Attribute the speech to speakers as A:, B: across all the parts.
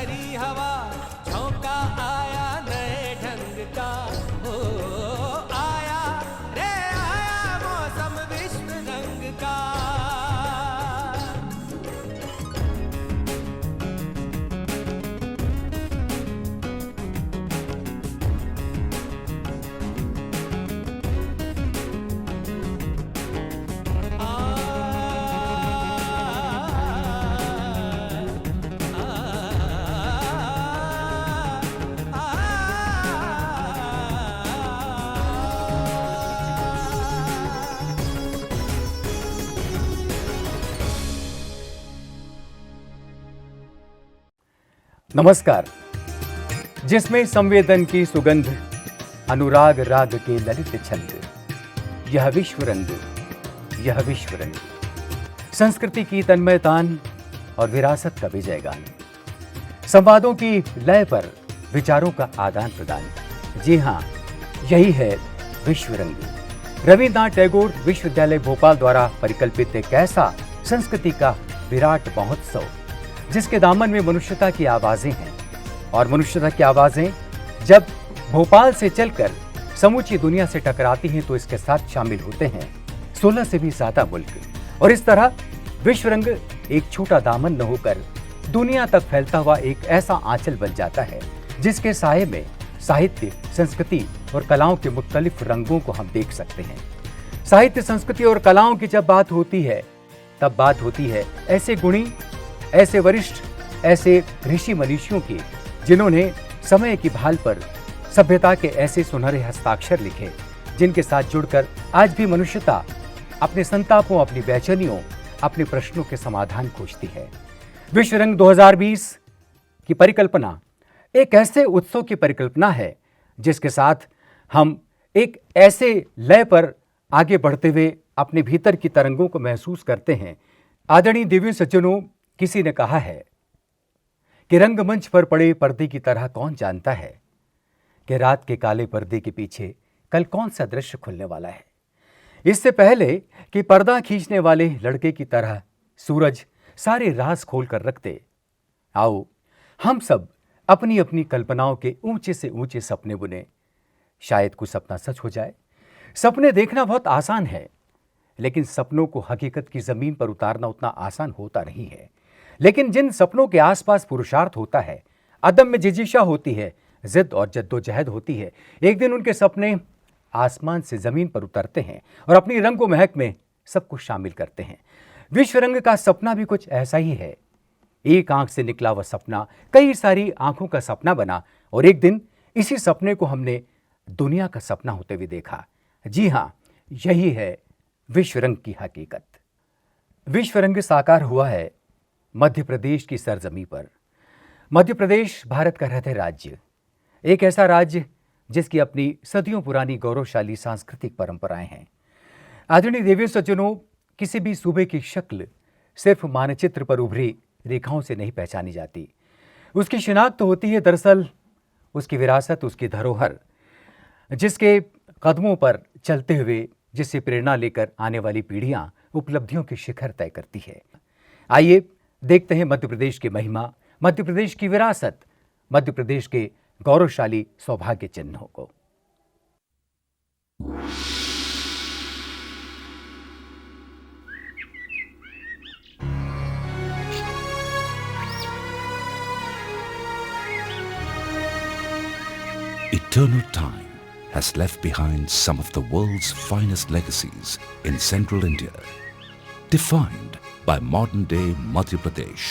A: भरी हवा, झोंका आया नए ढंग का। ओ आया रे आया मौसम विश्व रंग का।
B: नमस्कार। जिसमें संवेदन की सुगंध, अनुराग राग के ललित छंद, यह विश्व रंग, यह विश्व रंग। संस्कृति की तन्मयतान और विरासत का विजयगान, संवादों की लय पर विचारों का आदान प्रदान। जी हाँ, यही है विश्व रंग। रविन्द्रनाथ टैगोर विश्वविद्यालय भोपाल द्वारा परिकल्पित एक ऐसा संस्कृति का विराट महोत्सव जिसके दामन में मनुष्यता की आवाजें हैं। और मनुष्यता की आवाजें जब भोपाल से चलकर समूची दुनिया से टकराती हैं तो इसके साथ शामिल होते हैं 16 से भी ज्यादा मुल्क। और इस तरह विश्व रंग एक छोटा दामन न होकर दुनिया तक फैलता हुआ एक ऐसा आंचल बन जाता है जिसके साये में साहित्य, संस्कृति और कलाओं के मुख्तलिफ रंगों को हम देख सकते हैं। साहित्य, संस्कृति और कलाओं की जब बात होती है तब बात होती है ऐसे गुणी, ऐसे वरिष्ठ, ऐसे ऋषि मनीषियों की जिन्होंने समय की भाल पर सभ्यता के ऐसे सुनहरे हस्ताक्षर लिखे जिनके साथ जुड़कर आज भी मनुष्यता अपने संतापों, अपनी बेचैनियों, अपने प्रश्नों के समाधान खोजती है। विश्व रंग 2020 की परिकल्पना एक ऐसे उत्सव की परिकल्पना है जिसके साथ हम एक ऐसे लय पर आगे बढ़ते हुए अपने भीतर की तरंगों को महसूस करते हैं। आदरणीय देवियों सज्जनों, किसी ने कहा है कि रंगमंच पर पड़े पर्दे की तरह कौन जानता है कि रात के काले पर्दे के पीछे कल कौन सा दृश्य खुलने वाला है। इससे पहले कि पर्दा खींचने वाले लड़के की तरह सूरज सारे राज खोल कर रख दे, आओ हम सब अपनी अपनी कल्पनाओं के ऊंचे से ऊंचे सपने बुने। शायद कुछ सपना सच हो जाए। सपने देखना बहुत आसान है, लेकिन सपनों को हकीकत की जमीन पर उतारना उतना आसान होता नहीं है। लेकिन जिन सपनों के आसपास पुरुषार्थ होता है, अदम में जिजीशा होती है, जिद और जद्दोजहद होती है, एक दिन उनके सपने आसमान से जमीन पर उतरते हैं और अपनी रंगो महक में सब कुछ शामिल करते हैं। विश्व रंग का सपना भी कुछ ऐसा ही है। एक आंख से निकला वह सपना कई सारी आंखों का सपना बना और एक दिन इसी सपने को हमने दुनिया का सपना होते हुए देखा। जी हाँ, यही है विश्व रंग की हकीकत। विश्व रंग साकार हुआ है मध्य प्रदेश की सरजमी पर। मध्य प्रदेश भारत का हृदय राज्य, एक ऐसा राज्य जिसकी अपनी सदियों पुरानी गौरवशाली सांस्कृतिक परंपराएं हैं। आदरणीय देवियों सज्जनों, किसी भी सूबे की शक्ल सिर्फ मानचित्र पर उभरी रेखाओं से नहीं पहचानी जाती। उसकी शिनाख्त तो होती है दरअसल उसकी विरासत, उसकी धरोहर, जिसके कदमों पर चलते हुए, जिससे प्रेरणा लेकर आने वाली पीढ़ियां उपलब्धियों के शिखर तय करती है। आइए देखते हैं मध्य प्रदेश की महिमा, मध्य प्रदेश की विरासत, मध्य प्रदेश के गौरवशाली सौभाग्य चिन्हों को।
C: Eternal time has left behind some of the world's finest legacies in central India, defined by modern-day Madhya Pradesh.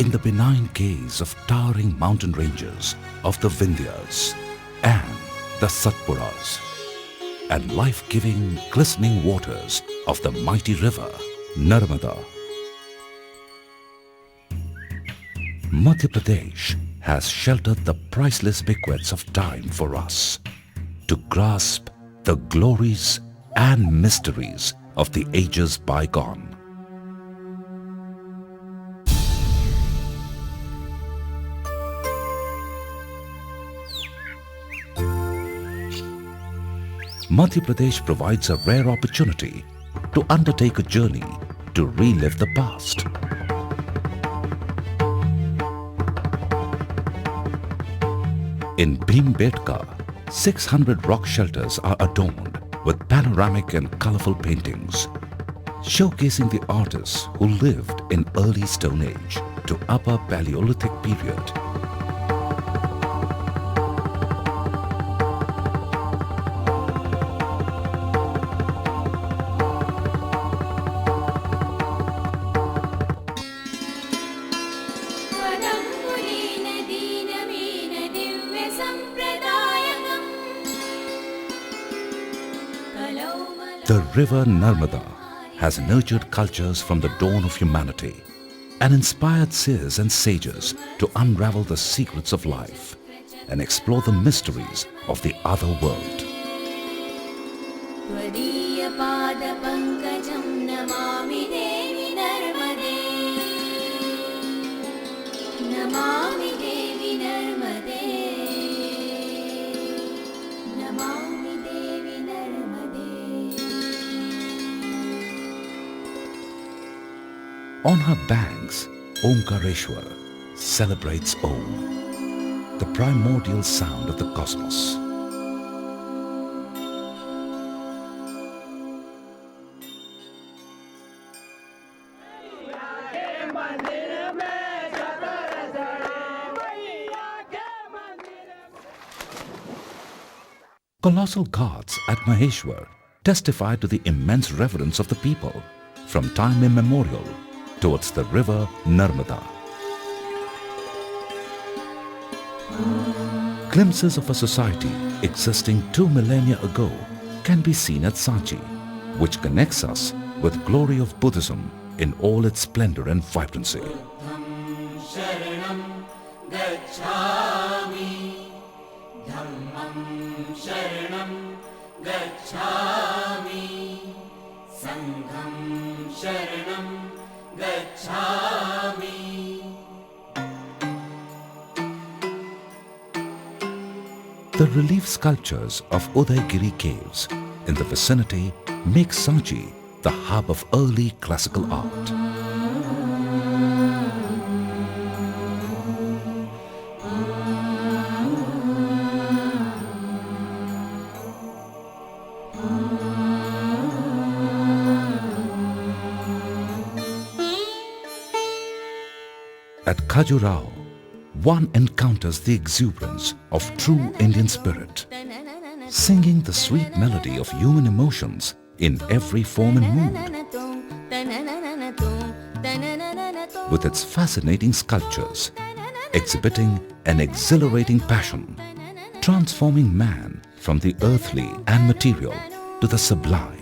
C: In the benign gaze of towering mountain ranges of the Vindhyas and the Satpuras, and life-giving, glistening waters of the mighty river Narmada, Madhya Pradesh has sheltered the priceless bequests of time for us to grasp the glories and mysteries of the ages bygone. Madhya Pradesh provides a rare opportunity to undertake a journey to relive the past. In Bhimbetka, 600 rock shelters are adorned with panoramic and colorful paintings, showcasing the artists who lived in early Stone Age to Upper Paleolithic period. The river Narmada has nurtured cultures from the dawn of humanity and inspired seers and sages to unravel the secrets of life and explore the mysteries of the other world. On her banks, Omkareshwar celebrates Om, the primordial sound of the cosmos. Colossal ghats at Maheshwar testify to the immense reverence of the people from time immemorial towards the river Narmada. Glimpses of a society existing 2 millennia ago can be seen at Sanchi, which connects us with glory of Buddhism in all its splendor and vibrancy. The relief sculptures of Udaygiri caves in the vicinity make Sanchi the hub of early classical art. At Khajuraho, one encounters the exuberance of true Indian spirit, singing the sweet melody of human emotions in every form and mood. With its fascinating sculptures, exhibiting an exhilarating passion, transforming man from the earthly and material to the sublime.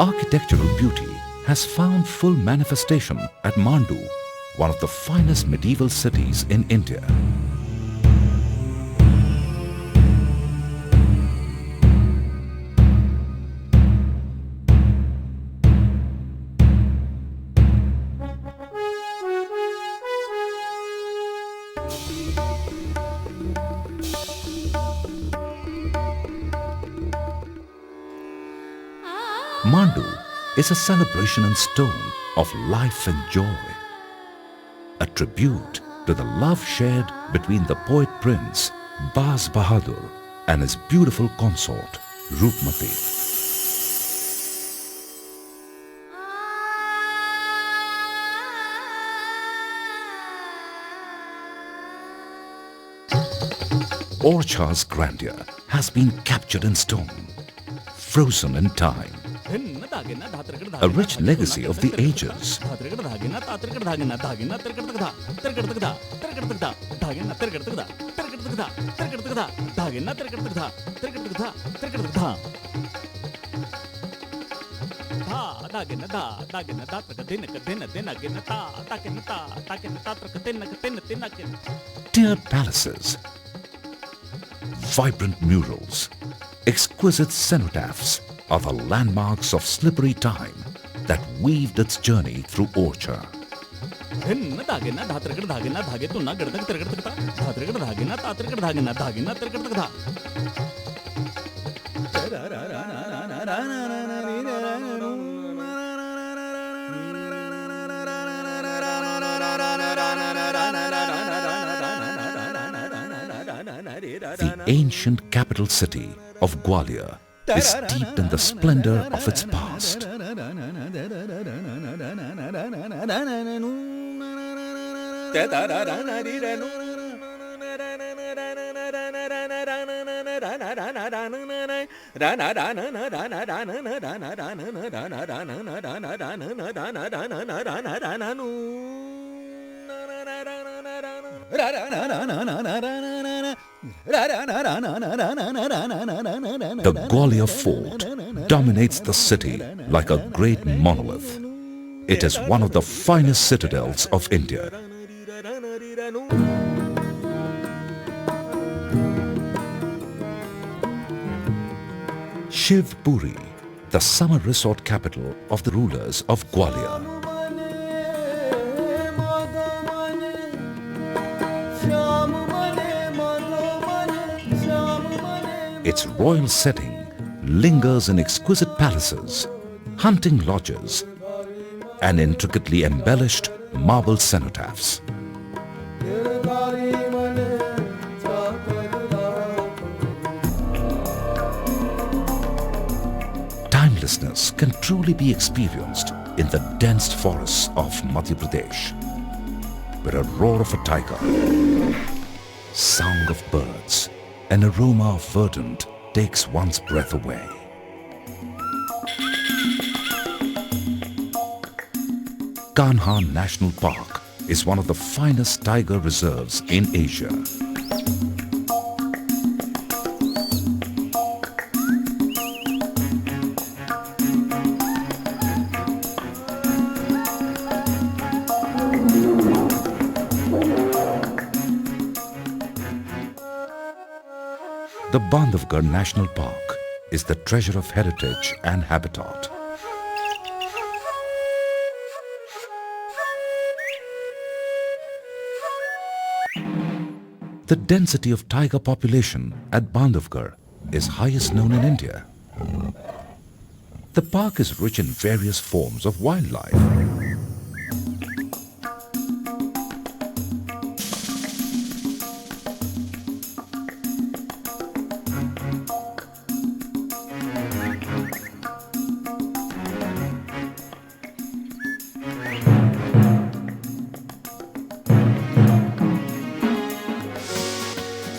C: Architectural beauty has found full manifestation at Mandu, one of the finest medieval cities in India. Mandu is a celebration in stone of life and joy, a tribute to the love shared between the poet prince Baz Bahadur and his beautiful consort Roopmati. Orcha's grandeur has been captured in stone, frozen in time. A rich legacy of the ages. Tiered palaces, vibrant murals, exquisite cenotaphs are the landmarks of slippery time that weaved its journey through Orcha.
D: भिन्न दागिना धात्रगड धागिना धागे तुना गडदग तिरगडतगता धात्रगड धागिना तात्रगड धागिना धागिना तिरगडतगता
C: The ancient capital city of Gwalior is steeped in the splendor of its past. The Gwalior Fort dominates the city like a great monolith. It is one of the finest citadels of India. Shivpuri, the summer resort capital of the rulers of Gwalior. Its royal setting lingers in exquisite palaces, hunting lodges, and intricately embellished marble cenotaphs. Timelessness can truly be experienced in the dense forests of Madhya Pradesh, where a roar of a tiger, sound of birds, an aroma of verdant takes one's breath away. Kanha National Park is one of the finest tiger reserves in Asia. The Bandhavgarh National Park is the treasure of heritage and habitat. The density of tiger population at Bandhavgarh is highest known in India. The park is rich in various forms of wildlife.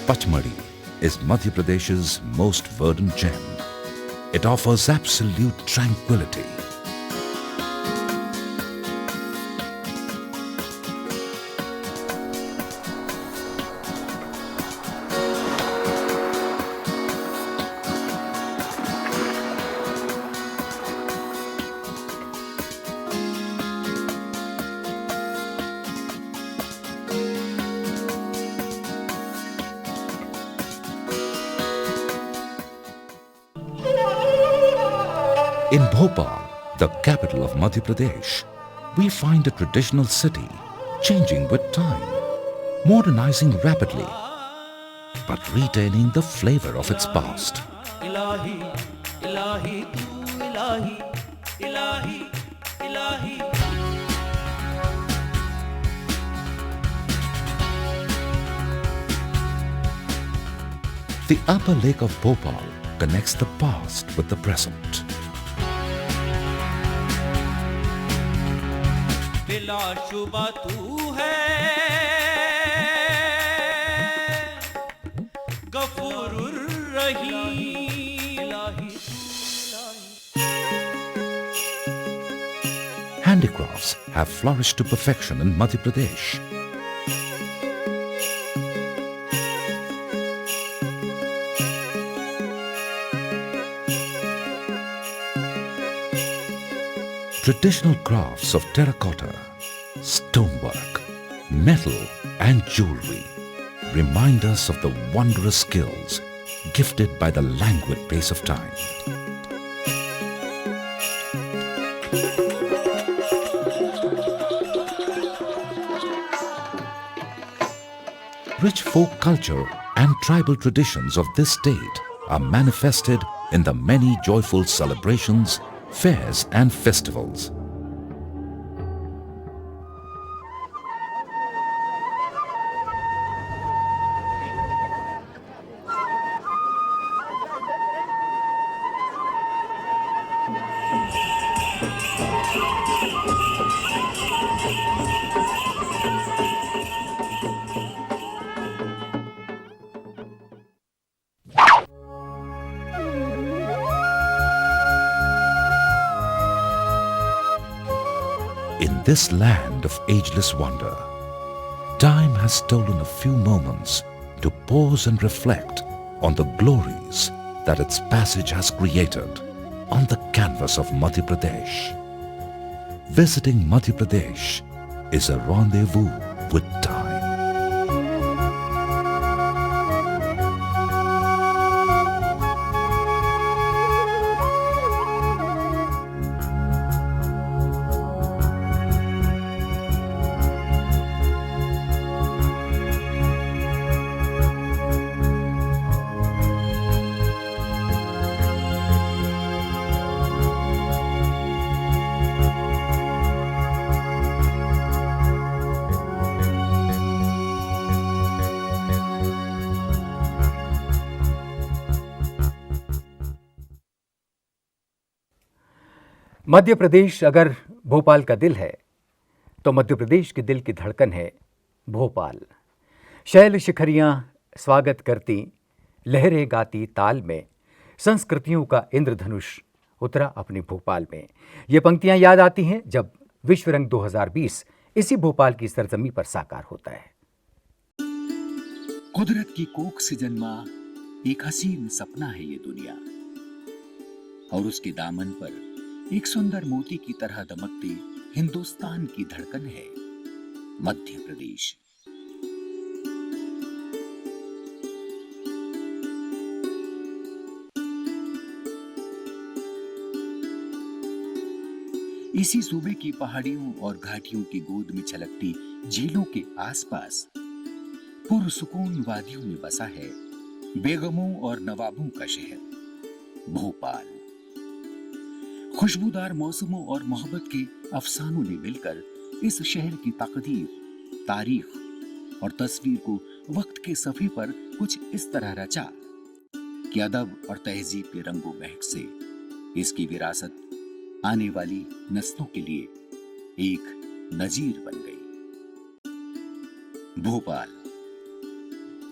C: Pachmadi is Madhya Pradesh's most verdant gem. It offers absolute tranquility. In Bhopal, the capital of Madhya Pradesh, we find a traditional city changing with time, modernizing rapidly, but retaining the flavor of its past.
A: Ilahi, ilahi, tu ilahi, ilahi, ilahi.
C: The upper lake of Bhopal connects the past with the present.
A: बिलाशुबा तू है गफूरुर रहीम.
C: Handicrafts have flourished to perfection in Madhya Pradesh. Traditional crafts of terracotta, stonework, metal and jewelry remind us of the wondrous skills gifted by the languid pace of time. Rich folk culture and tribal traditions of this state are manifested in the many joyful celebrations, fairs and festivals. In this land of ageless wonder, time has stolen a few moments to pause and reflect on the glories that its passage has created on the canvas of Madhya Pradesh. Visiting Madhya Pradesh is a rendezvous with time.
B: Madhya Pradesh अगर भोपाल का दिल है तो मध्य प्रदेश के दिल की धड़कन है भोपाल। शैल शिखरियां स्वागत करती, लहरें गाती ताल में, संस्कृतियों का इंद्रधनुष उतरा अपने भोपाल में। ये पंक्तियां याद आती हैं जब विश्व रंग 2020 इसी भोपाल की सरजमी पर साकार होता है।
E: कुदरत की कोख से जन्मा एक हसीन सपना है ये दुनिया, और उसके दामन पर एक सुंदर मोती की तरह दमकती हिंदुस्तान की धड़कन है मध्य प्रदेश। इसी सूबे की पहाड़ियों और घाटियों की गोद में छलकती झीलों के आसपास पुरसुकून वादियों में बसा है बेगमों और नवाबों का शहर भोपाल। खुशबूदार मौसमों और मोहब्बत के अफसानों ने मिलकर इस शहर की तकदीर, तारीख और तस्वीर को वक्त के सफ़े पर कुछ इस तरह रचा कि अदब और तहजीब के रंगों महक से इसकी विरासत आने वाली नस्लों के लिए एक नजीर बन गई। भोपाल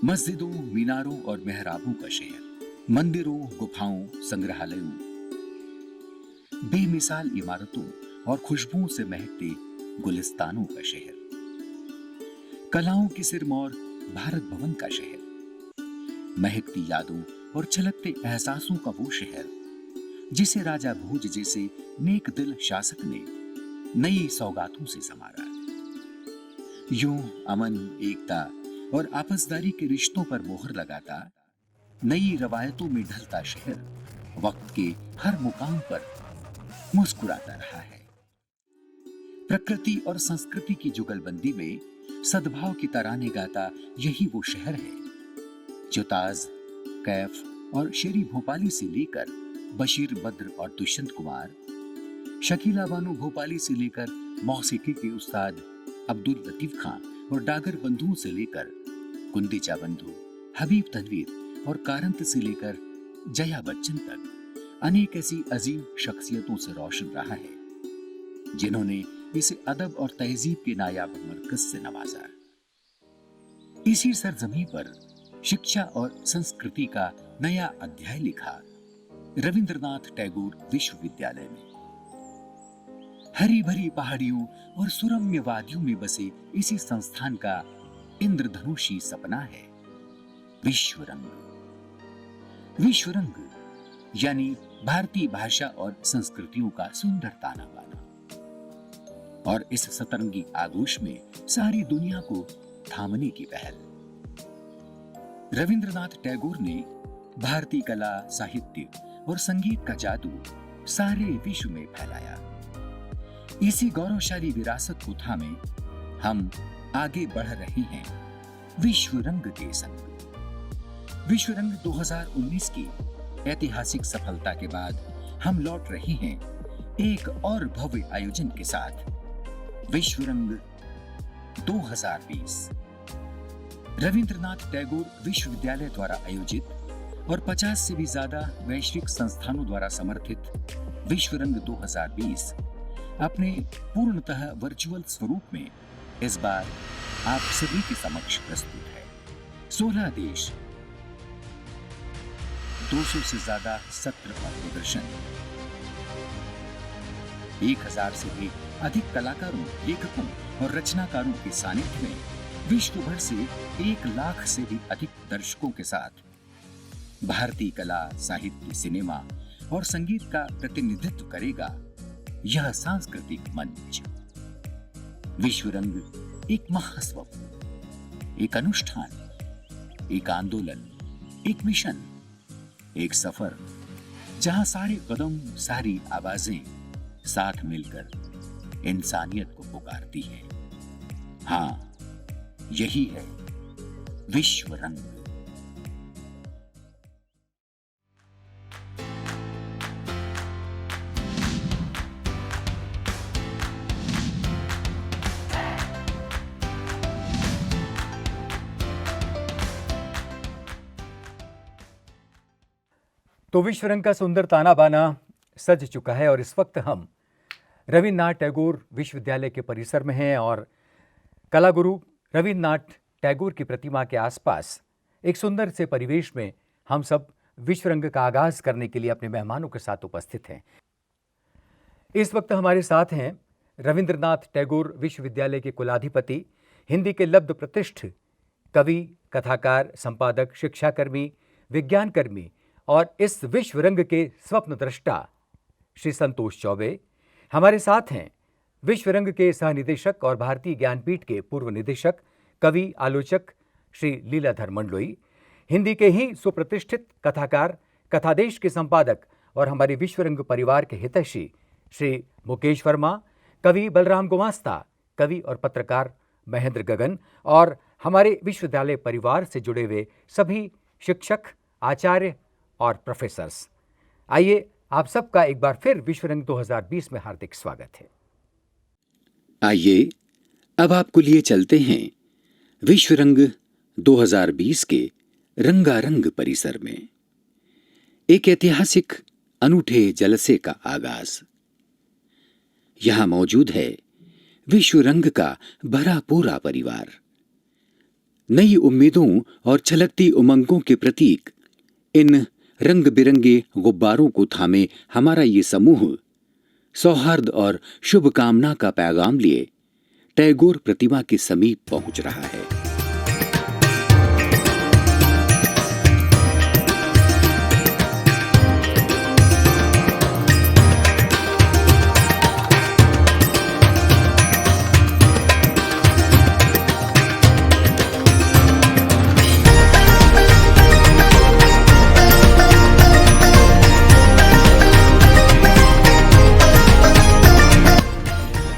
E: मस्जिदों, मीनारों और मेहराबों का शहर, मंदिरों, गुफाओं, संग्रहालयों, बेमिसाल इमारतों और खुशबुओं से महकते गुलिस्तानों का शहर, कलाओं की सिरमौर भारत भवन का शहर, महकती यादों और छलकते एहसासों का वो शहर जिसे राजा भोज जैसे नेक दिल शासक ने नई सौगातों से संवारा। यूं अमन, एकता और आपसदारी के रिश्तों पर मोहर लगाता, नई रवायतों में ढलता शहर वक्त के हर मुकाम पर मुस्कुराता रहा है। प्रकृति और संस्कृति की जुगलबंदी में सद्भाव की तराने गाता यही वो शहर है जो ताज, कैफ और शेरी भोपाली से लेकर बशीर बद्र और दुष्यंत कुमार, शकीला बानो भोपाली से लेकर मौसीकी के उस्ताद अब्दुल लतीफ खान और डागर बंधुओं से लेकर कुंदेचा बंधु, हबीब तनवीर और कारंत से लेकर जया बच्चन तक अनेक ऐसी अजीम शख्सियतों से रोशन रहा है जिन्होंने इसे अदब और तहजीब के नायाब मरकज से नवाजा। इसी सरजमी पर शिक्षा और संस्कृति का नया अध्याय लिखा रविंद्रनाथ टैगोर विश्वविद्यालय में। हरी भरी पहाड़ियों और सुरम्य वादियों में बसे इसी संस्थान का इंद्रधनुषी सपना है विश्व रंग। विश्व रंग यानी भारतीय भाषा और संस्कृतियों का सुंदर ताना बाना, और इस सतरंगी आगोश में सारी दुनिया को थामने की पहल। रविंद्रनाथ टैगोर ने भारतीय कला, साहित्य और संगीत का जादू सारे विश्व में फैलाया। इसी गौरवशाली विरासत को थामे हम आगे बढ़ रहे हैं विश्व रंग के संग। विश्व रंग 2019 की ऐतिहासिक सफलता के बाद हम लौट रहे हैं एक और भव्य आयोजन के साथ, विश्व रंग 2020। रविंद्रनाथ टैगोर विश्वविद्यालय द्वारा आयोजित और 50 से भी ज्यादा वैश्विक संस्थानों द्वारा समर्थित विश्व रंग 2020 अपने पूर्णतः वर्चुअल स्वरूप में इस बार आप सभी के समक्ष प्रस्तुत है। 16 देश, 200 से ज्यादा सत्र और प्रदर्शन, 1000 से भी अधिक कलाकारों, लेखकों और रचनाकारों के सानिध्य में विश्व भर से 1 लाख से भी अधिक दर्शकों के साथ भारतीय कला, साहित्य, सिनेमा और संगीत का प्रतिनिधित्व करेगा यह सांस्कृतिक मंच। विश्व रंग एक महास्वप्न, एक अनुष्ठान, एक आंदोलन, एक मिशन, एक सफर, जहां सारे कदम, सारी आवाजें साथ मिलकर इंसानियत को पुकारती हैं। हाँ, यही है विश्व रंग।
B: तो विश्व रंग का सुंदर ताना बाना सज चुका है और इस वक्त हम रविन्द्रनाथ टैगोर विश्वविद्यालय के परिसर में हैं और कलागुरु रविन्द्रनाथ टैगोर की प्रतिमा के आसपास एक सुंदर से परिवेश में हम सब विश्व रंग का आगाज करने के लिए अपने मेहमानों के साथ उपस्थित हैं। इस वक्त हमारे साथ हैं रविन्द्रनाथ टैगोर विश्वविद्यालय के कुलाधिपति, हिंदी के लब्ध प्रतिष्ठ कवि, कथाकार, संपादक, शिक्षाकर्मी, विज्ञानकर्मी और इस विश्व रंग के स्वप्न दृष्टा श्री संतोष चौबे। हमारे साथ हैं विश्व रंग के सहनिदेशक और भारतीय ज्ञानपीठ के पूर्व निदेशक, कवि, आलोचक श्री लीलाधर मंडलोई, हिंदी के ही सुप्रतिष्ठित कथाकार, कथादेश के संपादक और हमारे विश्व रंग परिवार के हितैषी श्री मुकेश वर्मा, कवि बलराम गुमास्ता, कवि और पत्रकार महेंद्र गगन और हमारे विश्वविद्यालय परिवार से जुड़े हुए सभी शिक्षक, आचार्य और प्रोफेसर्स। आइए आप सबका एक बार फिर विश्व रंग 2020 में हार्दिक स्वागत है।
E: आइए अब आपको लिए चलते हैं विश्व रंग 2020 के रंगारंग परिसर में। एक ऐतिहासिक अनूठे जलसे का आगाज। यहां मौजूद है विश्व रंग का भरा पूरा परिवार। नई उम्मीदों और छलकती उमंगों के प्रतीक इन रंग बिरंगे गुब्बारों को थामे हमारा ये समूह सौहार्द और शुभकामना का पैगाम लिए टैगोर प्रतिमा के समीप पहुंच रहा है।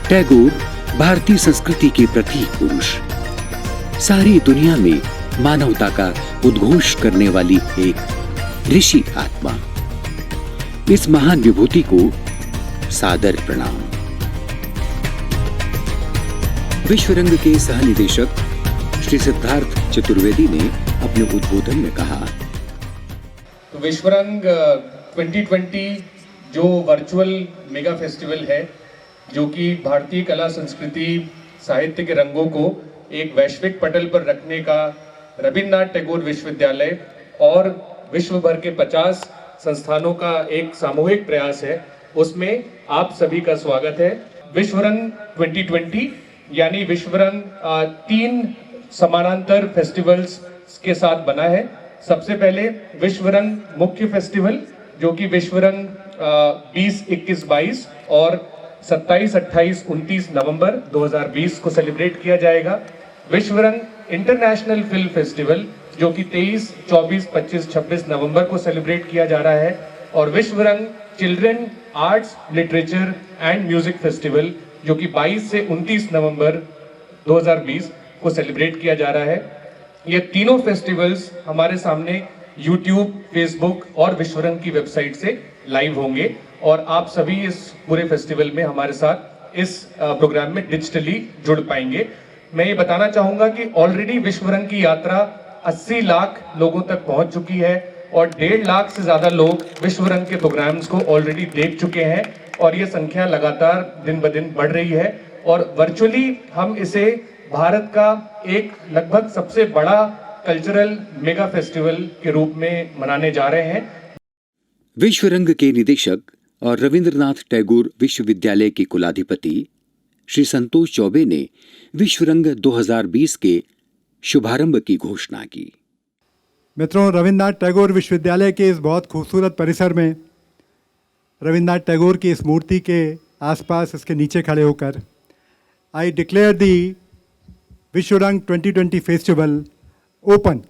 E: टैगोर भारतीय संस्कृति के प्रतीक पुरुष, सारी दुनिया में मानवता का उद्घोष करने वाली एक ऋषि आत्मा। इस महान विभूति को सादर प्रणाम। विश्व रंग के सहनिदेशक श्री सिद्धार्थ चतुर्वेदी ने अपने उद्बोधन में कहा,
F: तो विश्व रंग 2020 जो वर्चुअल मेगा फेस्टिवल है, जो कि भारतीय कला, संस्कृति, साहित्य के रंगों को एक वैश्विक पटल पर रखने का रविन्द्रनाथ टैगोर विश्वविद्यालय और विश्व भर के 50 संस्थानों का एक सामूहिक प्रयास है, उसमें आप सभी का स्वागत है। विश्व रंग 2020 यानी विश्व रंग 3 समानांतर फेस्टिवल्स के साथ बना है। सबसे पहले विश्व रंग मुख्य फेस्टिवल, जो कि विश्व रंग 20, 21, 22 और 27, 28, 29 नवंबर 2020 को सेलिब्रेट किया जाएगा। विश्व रंग इंटरनेशनल फिल्म फेस्टिवल जो कि 23, 24, 25, 26 नवंबर को सेलिब्रेट किया जा रहा है, और विश्व रंग children arts, literature and music festival जो कि 22 से 29 नवंबर 2020 को सेलिब्रेट किया जा रहा है। ये तीनों फेस्टिवल्स हमारे सामने YouTube, Facebook और विश्वरंग की वेबसाइट से लाइव होंगे, और आप सभी इस पूरे फेस्टिवल में हमारे साथ इस प्रोग्राम में डिजिटली जुड़ पाएंगे। मैं ये बताना चाहूँगा कि ऑलरेडी विश्वरंग की यात्रा 80 लाख लोगों तक पहुँच चुकी है, और 1.5 लाख से ज़्यादा लोग विश्वरंग के प्रोग्राम्स को ऑलरेडी देख चुके हैं, और ये संख्या लगातार दिन ब दिन बढ़ रही है। और वर्चुअली हम इसे भारत का एक लगभग सबसे बड़ा कल्चरल मेगा फेस्टिवल के रूप में मनाने जा रहे हैं।
E: विश्वरंग के निदेशक और रविंद्रनाथ टैगोर विश्वविद्यालय के कुलाधिपति श्री संतोष चौबे ने विश्वरंग 2020 के शुभारंभ की घोषणा की।
G: मित्रों, रविंद्रनाथ टैगोर विश्वविद्यालय के इस बहुत खूबसूरत परिसर में रविंद्रनाथ टैगोर की इस मूर्ति के आसपास, इसके नीचे खड़े होकर I declare the Vishwarang 2020 festival open.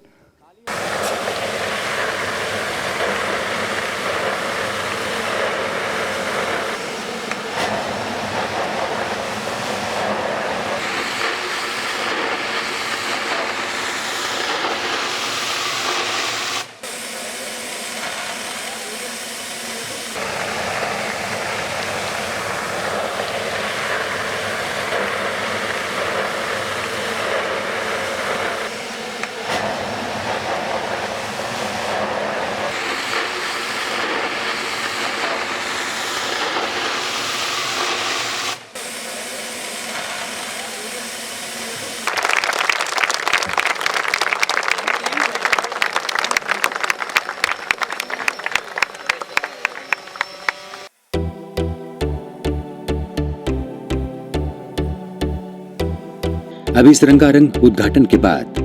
E: अब इस रंगारंग उद्घाटन के बाद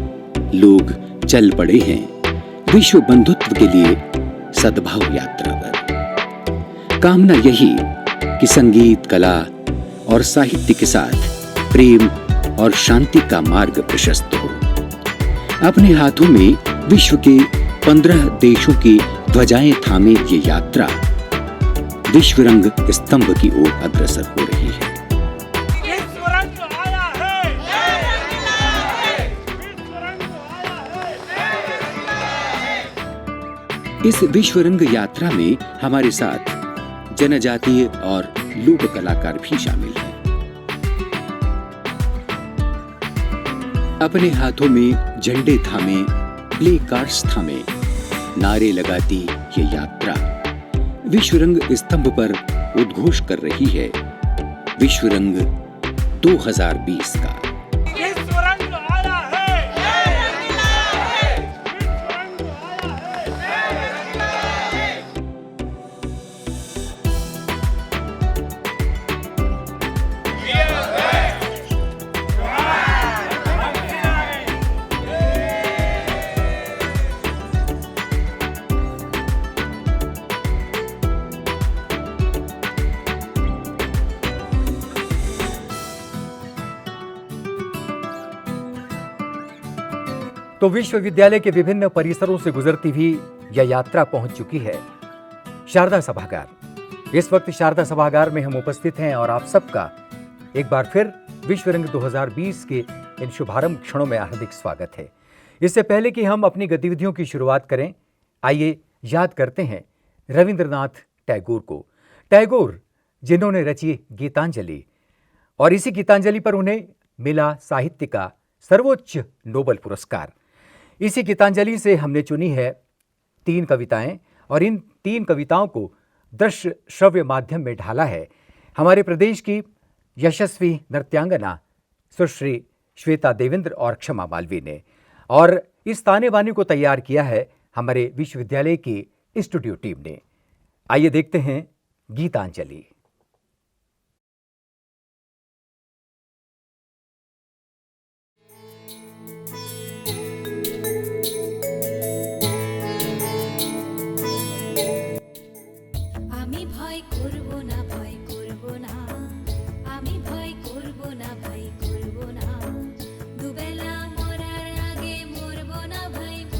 E: लोग चल पड़े हैं विश्व बंधुत्व के लिए सद्भाव यात्रा पर। कामना यही कि संगीत, कला और साहित्य के साथ प्रेम और शांति का मार्ग प्रशस्त हो। अपने हाथों में विश्व के 15 देशों की ध्वजाएं थामे ये यात्रा विश्वरंग स्तंभ की ओर अग्रसर हो रही है। इस विश्वरंग यात्रा में हमारे साथ जनजातीय और लोक कलाकार भी शामिल हैं। अपने हाथों में झंडे थामे, प्ले कार्ड्स थामे, नारे लगाती ये यात्रा विश्वरंग स्तंभ पर उद्घोष कर रही है विश्वरंग 2020 का।
B: तो विश्वविद्यालय के विभिन्न परिसरों से गुजरती हुई यह यात्रा पहुंच चुकी है शारदा सभागार। इस वक्त शारदा सभागार में हम उपस्थित हैं और आप सबका एक बार फिर विश्वरंग 2020 के इन शुभारंभ क्षणों में हार्दिक स्वागत है। इससे पहले कि हम अपनी गतिविधियों की शुरुआत करें, आइए याद करते हैं रविंद्रनाथ टैगोर को। टैगोर जिन्होंने रची गीतांजलि, और इसी गीतांजलि पर उन्हें मिला साहित्य का सर्वोच्च नोबेल पुरस्कार। इसी गीतांजलि से हमने चुनी है 3 कविताएं, और इन 3 कविताओं को दृश्य श्रव्य माध्यम में ढाला है हमारे प्रदेश की यशस्वी नृत्यांगना सुश्री श्वेता देवेंद्र और क्षमा मालवीय ने, और इस ताने बाने को तैयार किया है हमारे विश्वविद्यालय की स्टूडियो टीम ने। आइए देखते हैं गीतांजलि।
H: দুবেলা মরার আগে মরবো না ভাই।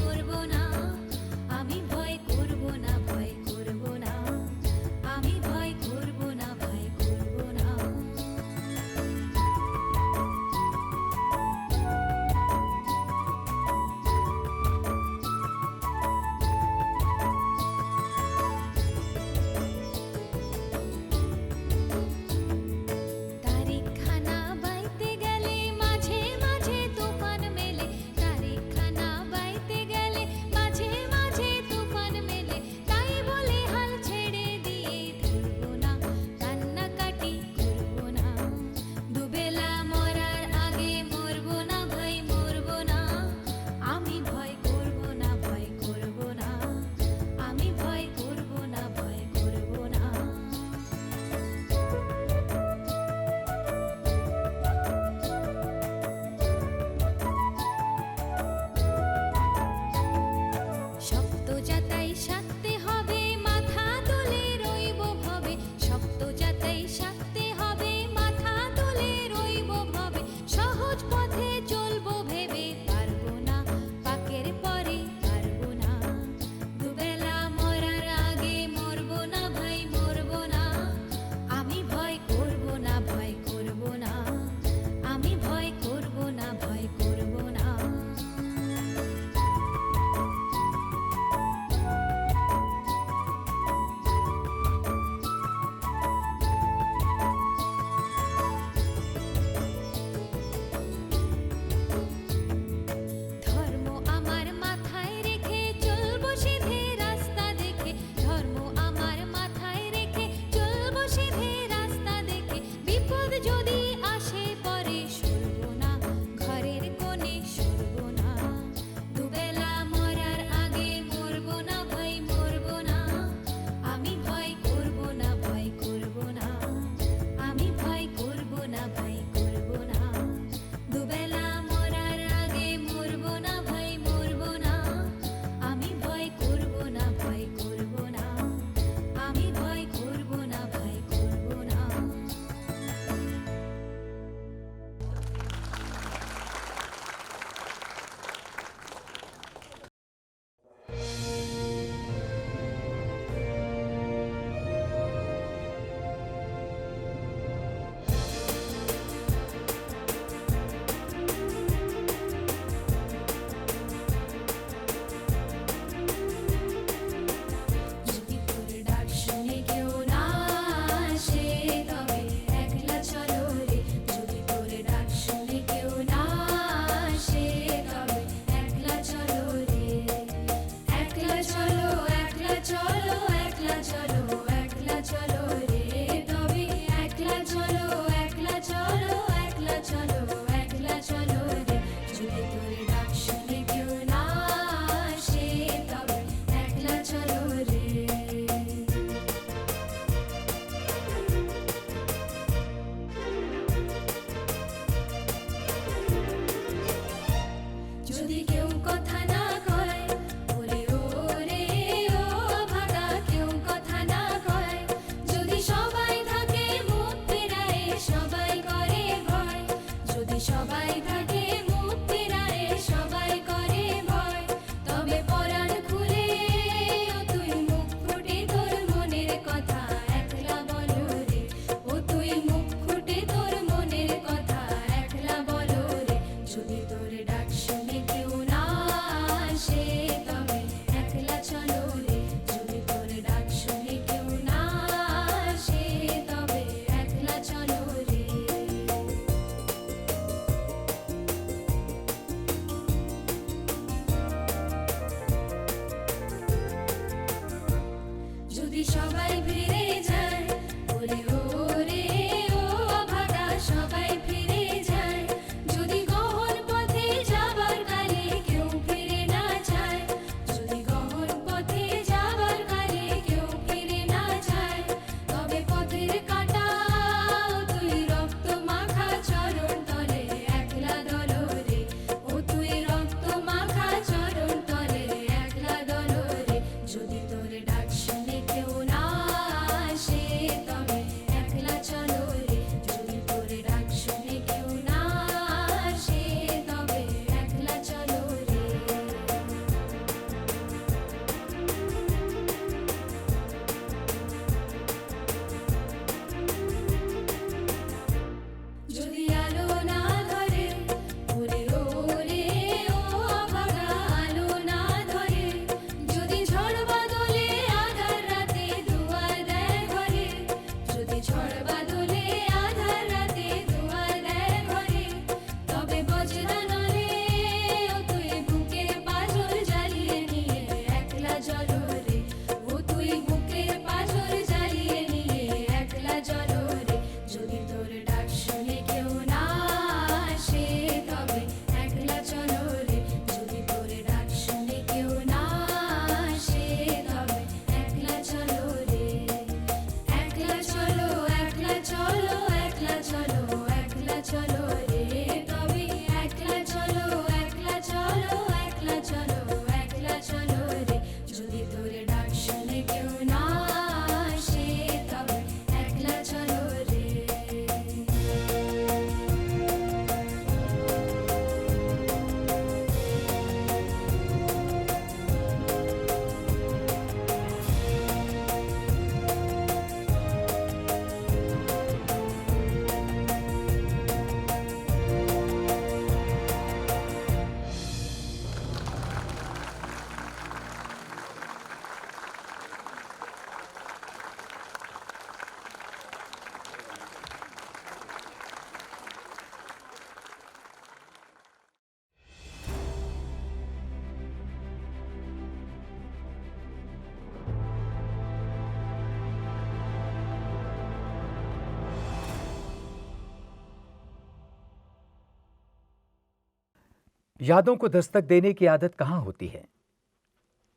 B: यादों को दस्तक देने की आदत कहाँ होती है?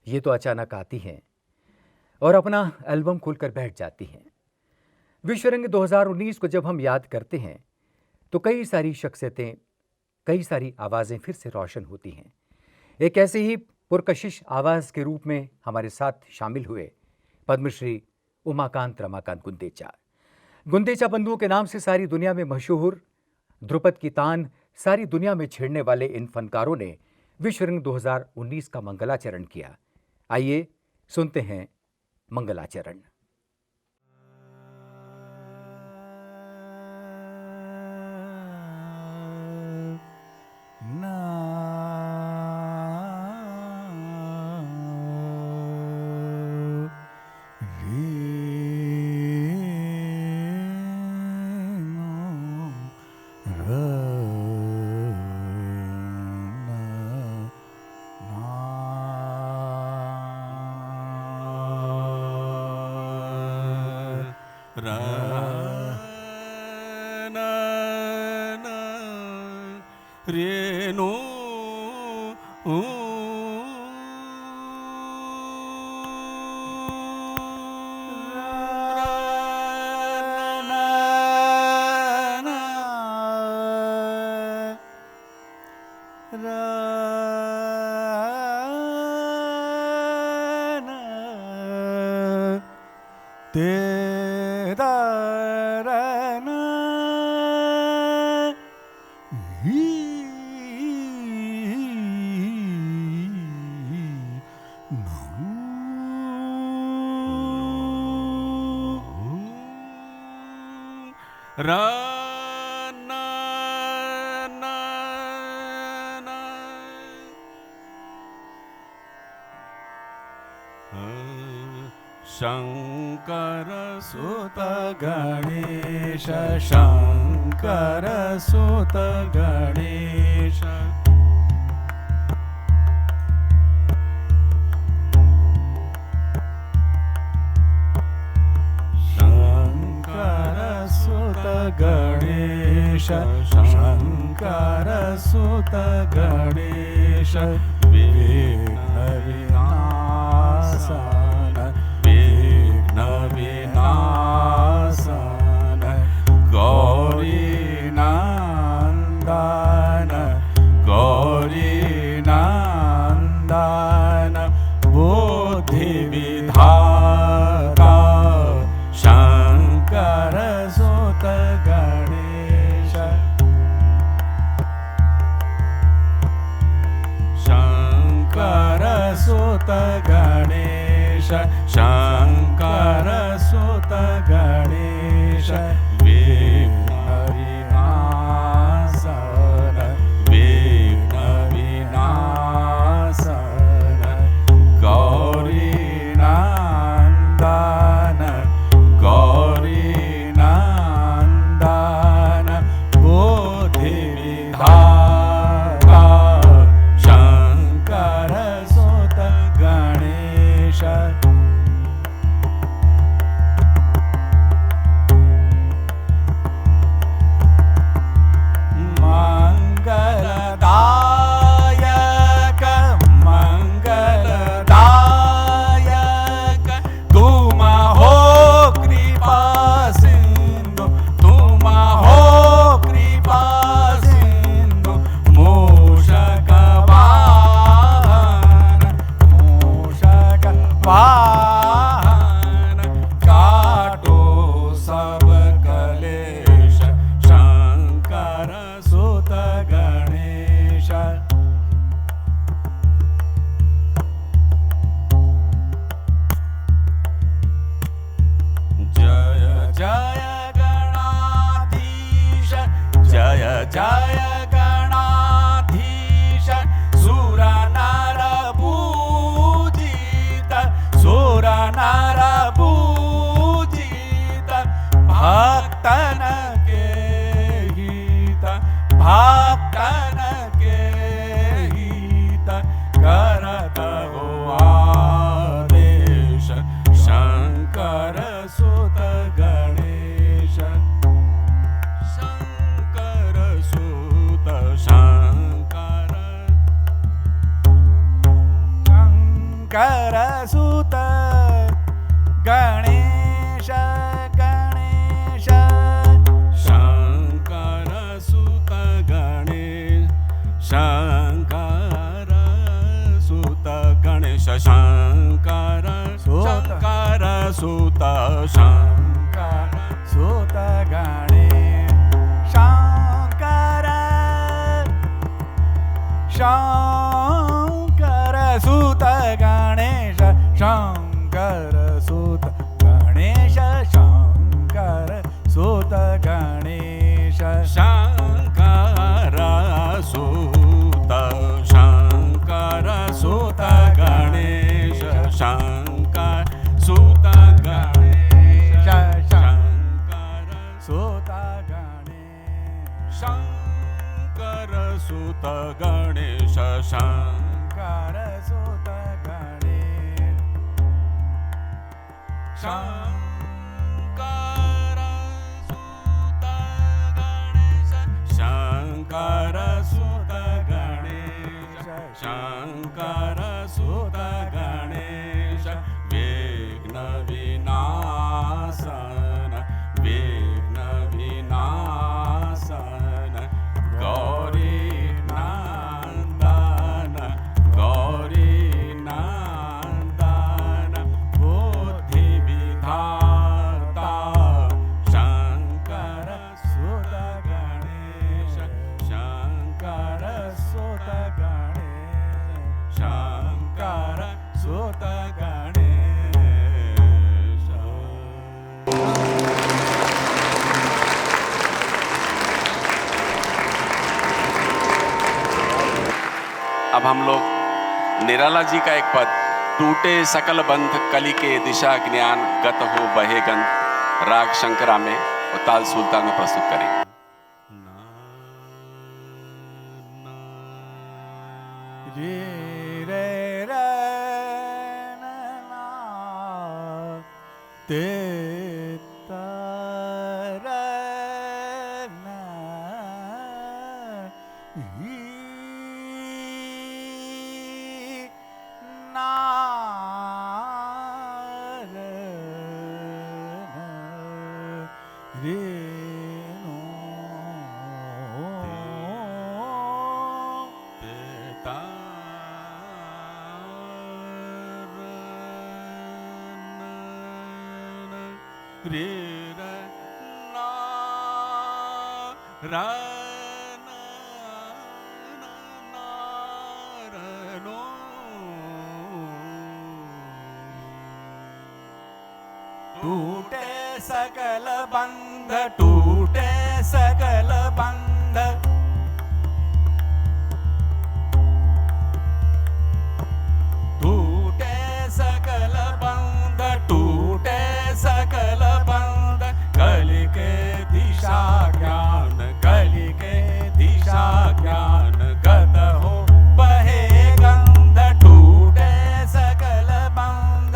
B: ये तो अचानक आती हैं और अपना एल्बम खोलकर बैठ जाती हैं। विश्वरंग 2019 को जब हम याद करते हैं तो कई सारी शख्सियतें, कई सारी आवाज़ें फिर से रोशन होती हैं। एक ऐसे ही पुरकशिश आवाज़ के रूप में हमारे साथ शामिल हुए पद्मश्री उमाकांत रमाकांत गुंदेचा। गुंदेचा बंधुओं के नाम से सारी दुनिया में मशहूर, ध्रुपद की तान सारी दुनिया में छेड़ने वाले इन फनकारों ने विश्वरंग 2019 का मंगलाचरण किया। आइए सुनते हैं मंगलाचरण।
D: रेनो शंकर सुत गणेश, शंकर सुत गणेश, शंकर सुत गणेश, शंकर सुत गणेश, विघ्न विनाशन, विघ्न विनाशन, गौरी नंदन, गौरी नंदन, बुद्धि विधाता, शंकर सुत गणेश, शंकर सुत गणेश, शंकर सुत गणेश, विघ्न विनाशन, विघ्न विनाशन, गौरी नंदन, गौरी नंदन, बुद्धि विधाता, शंकर सुत गणेश।
H: शङ्कर सुत गणेश गणेश
D: शङ्कर सुत गणेश शङ्कर सुत गणेश शङ्कर शङ्कर सुत शङ्कर
H: सुत गणेश शङ्कर शङ्कर सुत गणेश शङ्कर सुत गणेश शङ्कर सुत गणेश
D: शङ्कर सुत शङ्कर सुत गणेश शङ्कर सुत गणेश शङ्कर
H: सुत गणेश
D: शङ्कर सुत गणेश
H: शङ्कर सुत गणेश
D: शङ्कर सुत गणेश शङ्कर सुत गणेश शङ्कर सुत गणेश विघ्न विनाशन विघ्न विनाशन गौरी नन्दन गौरी नन्दन बुद्धि विधाता शङ्कर सुत गणेश शङ्कर सुत गणेश शङ्कर सुत गणेश।
I: अब हम लोग निराला जी का एक पद टूटे सकल बंध कली के दिशा ज्ञान गत हो बहे गंध राग शंकरा में और ताल सुल्तान में प्रस्तुत करेंगे।
H: रे रे रे ना ते ता रे ना ही ना रे ना रे नो
D: रे र ना र ना ना र नो
H: टूटे सकल बंध टूटे सकल बंध टूटे सकल बंध टूटे सकल बंध कलि के दिशा ज्ञान कलि के दिशा ज्ञान गत हो बहे गंध टूटे सकल बंध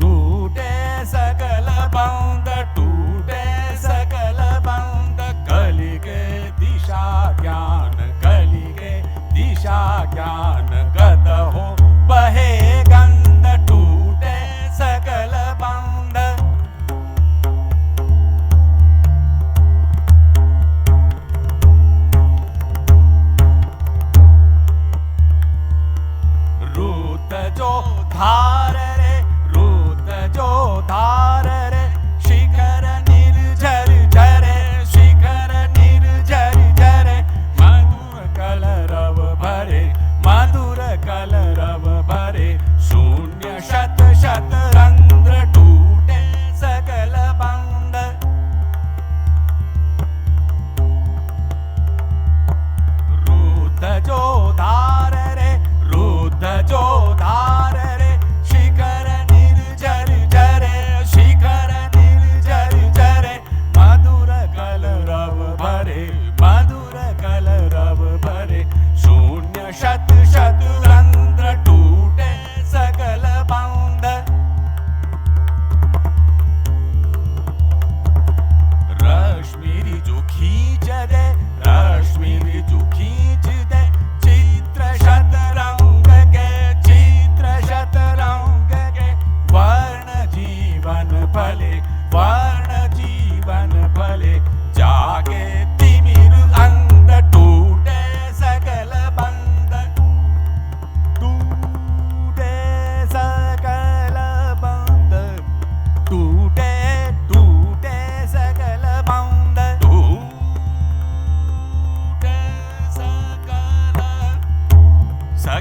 H: टूटे सकल बंध टूटे सकल बंध कलि के दिशा ज्ञान कलि के दिशा ज्ञान गत हो बहे गंध टूटे सकल बंध रूत जो धार रे रूत जो धार रे शिखर निर्झर झरे शिखर निर्झर झरे मधुर कलरव भरे मधुर कलरव भरे शून्य शत शत रंध्र टूटे सकल बंध रूत जो धार रे रूत जो धार रे शिखर निर्झर झरे शिखर निर्झर झरे मधुर कलरव भरे मधुर कलरव भरे शून्य शत शत रंध्र टूटे सकल बंध रश्मि जो खींच दे रश्मि जो खींच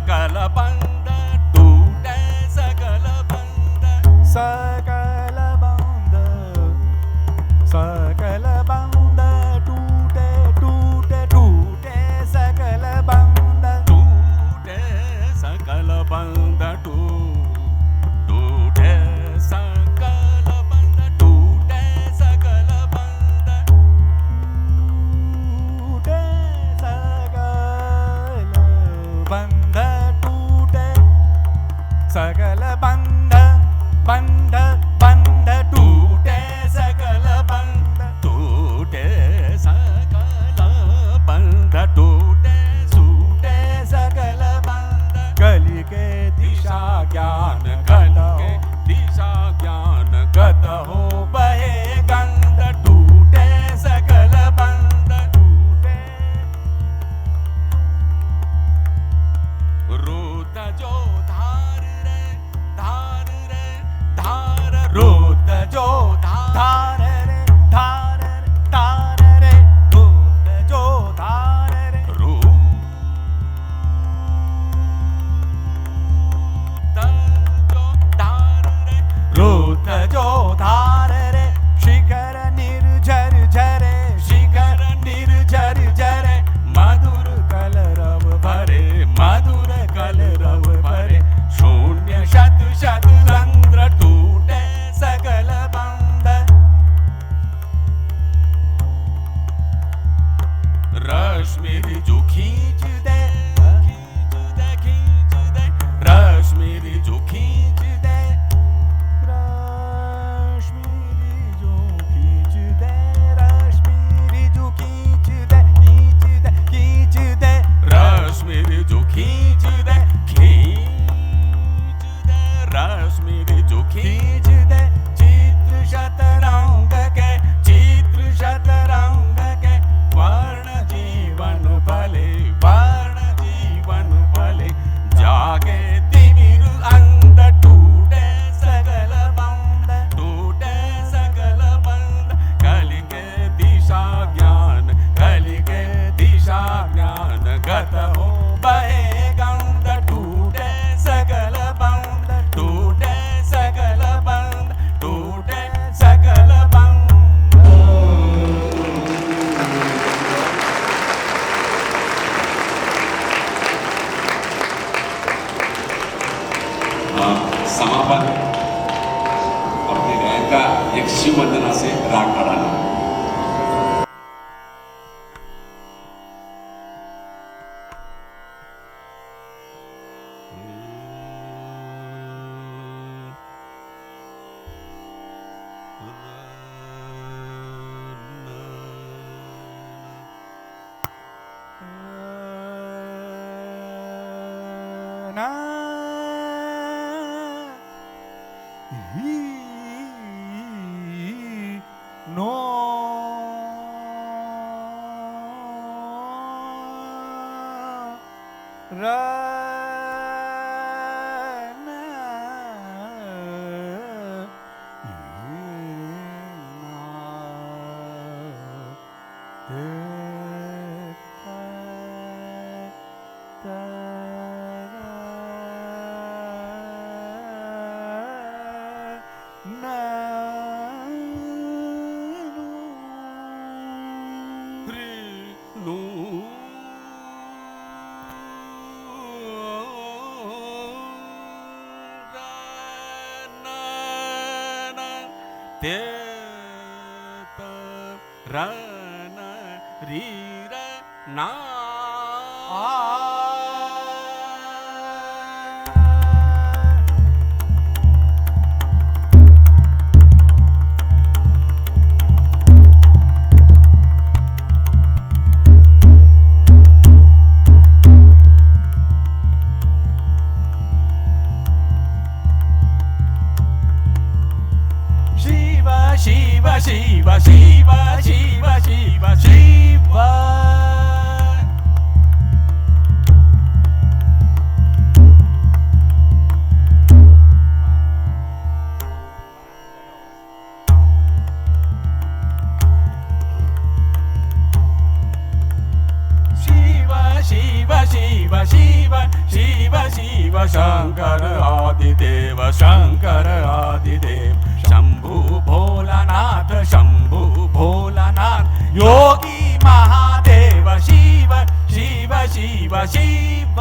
D: सकल बंध टूटे सकल बंध सकल बंध सकल बंध टूटे टूटे टूटे सकल बंध टूटे सकल बंध टूटे सकल बंध टूटे सकल बंध टूटे सकल बंध टूटे सकल बंध बंध बंध टूटे सकल बंध टूटे सकल बंध टूटे सूटे सकल बंध कलि के दिशा ज्ञान गत के दिशा ज्ञान गत हो बहे गंध टूटे सकल बंध टूटे रुद्र जो धार रे धार रे धार रुद्र जो धार रे धार रे धार रे रुद्र जो धार रे रुद्र जो धार रे शिखर निर्झर झरे शिखर निर्झर झरे मधुर कलरव भरे मधुर कलरव भरे शून्य शत शत रंध्र टूटे सकल बंध रश्मि जो खींच दे खींच दे खींच दे रश्मि जो खींच दे रश्मि जो खींच दे रश्मि जो खींच दे खींच दे खींच दे रश्मि जो खींच दे खींच दे रश्मि जो खींच दे चित्र शतरंग के चित्र शतरंग के वर्ण जीवन भले वर्ण जीवन भले जागे तिमिर अंध टूटे सकल बंध टूटे सकल बंध कलि के दिशा ज्ञान कलि के दिशा ज्ञान गत हो बहे गंध टूटे सकल बंध टूटे सकल बंध टूटे सकल बंध
I: समापन अपनी गायन का एक शिव वंदना से राग बढ़ाना।
D: ना नो रा रन री र ना शिव शिव शिव शिव शिव शिव
H: शंकर आदिदेव शंकर आदिदेव शंभु भोलानाथ शंभु भोलानाथ योगी महादेव शिव शिव शिव शिव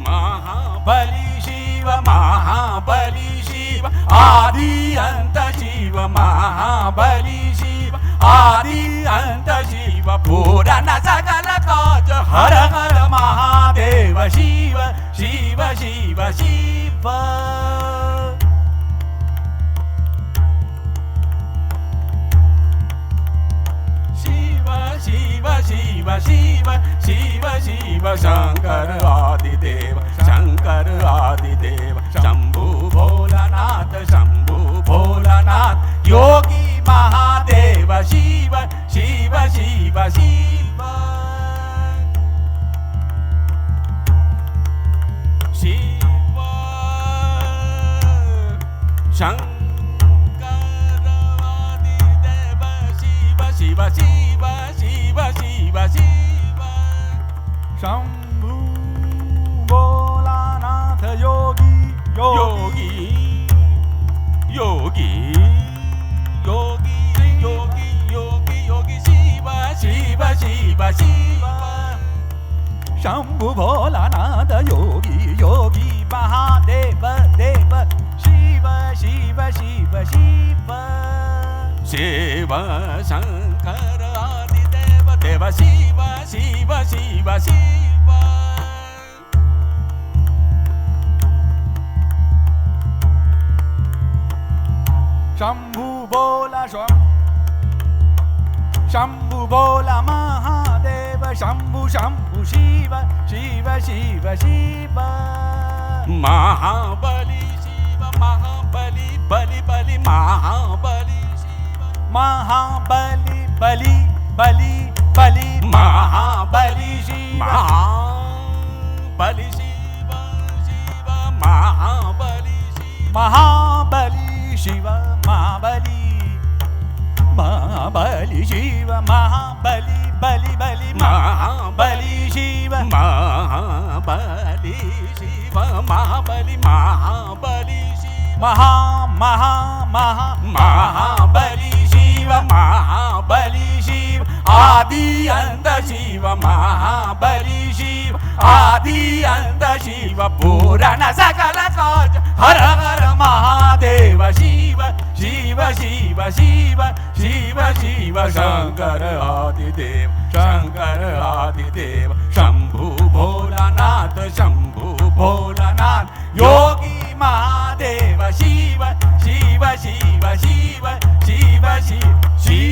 H: महाबली शिव महाबली शिव आदि अंत शिव महाबली शिव आदि अंत शिव पूर्ण सकल काज हर हर महादेव शिव शिव शिव शिव शिव शिव शिव शिव शिव शिव शंकर आदिदेव शंभु भोलानाथ योगी महादेव शिव शिव शिव शिव शिव शंकर आदिदेव शिव शिव शिव शिव शिव शिव शंभु भोलानाथ योगी योगी योगी योगी योगी योगी योगी शिव शिव शिव शिव शंभु भोलानाथ योगी योगी महादेव देव शिव शिव शिव शिव शिव शंकर आदिदेव देव शिव शिव शिव शिव शंभु बोला शंभु बोला महादेव शंभु शंभु शिव शिव शिव शिव महाबली शिव महाबली बलि बलि महाबली शिव महाबली बलि बलि बलि महाबली शिव महाबली शिव शिव महाबली शिव महाबली शिव महाबली महाबली शिव महाबली बलि बलि महाबली शिव महाबली शिव महाबली महाबली शिव महाबली शिव महाबली शिव आदि अंत शिव महाबली शिव आदि अंत शिव पूर्ण सकल काज हर हर महादेव शिव शिव शिव शिव शिव शिव शंकर आदिदेव शंभु भोलानाथ योगी महादेव शिव शिव शिव शिव शिव शिव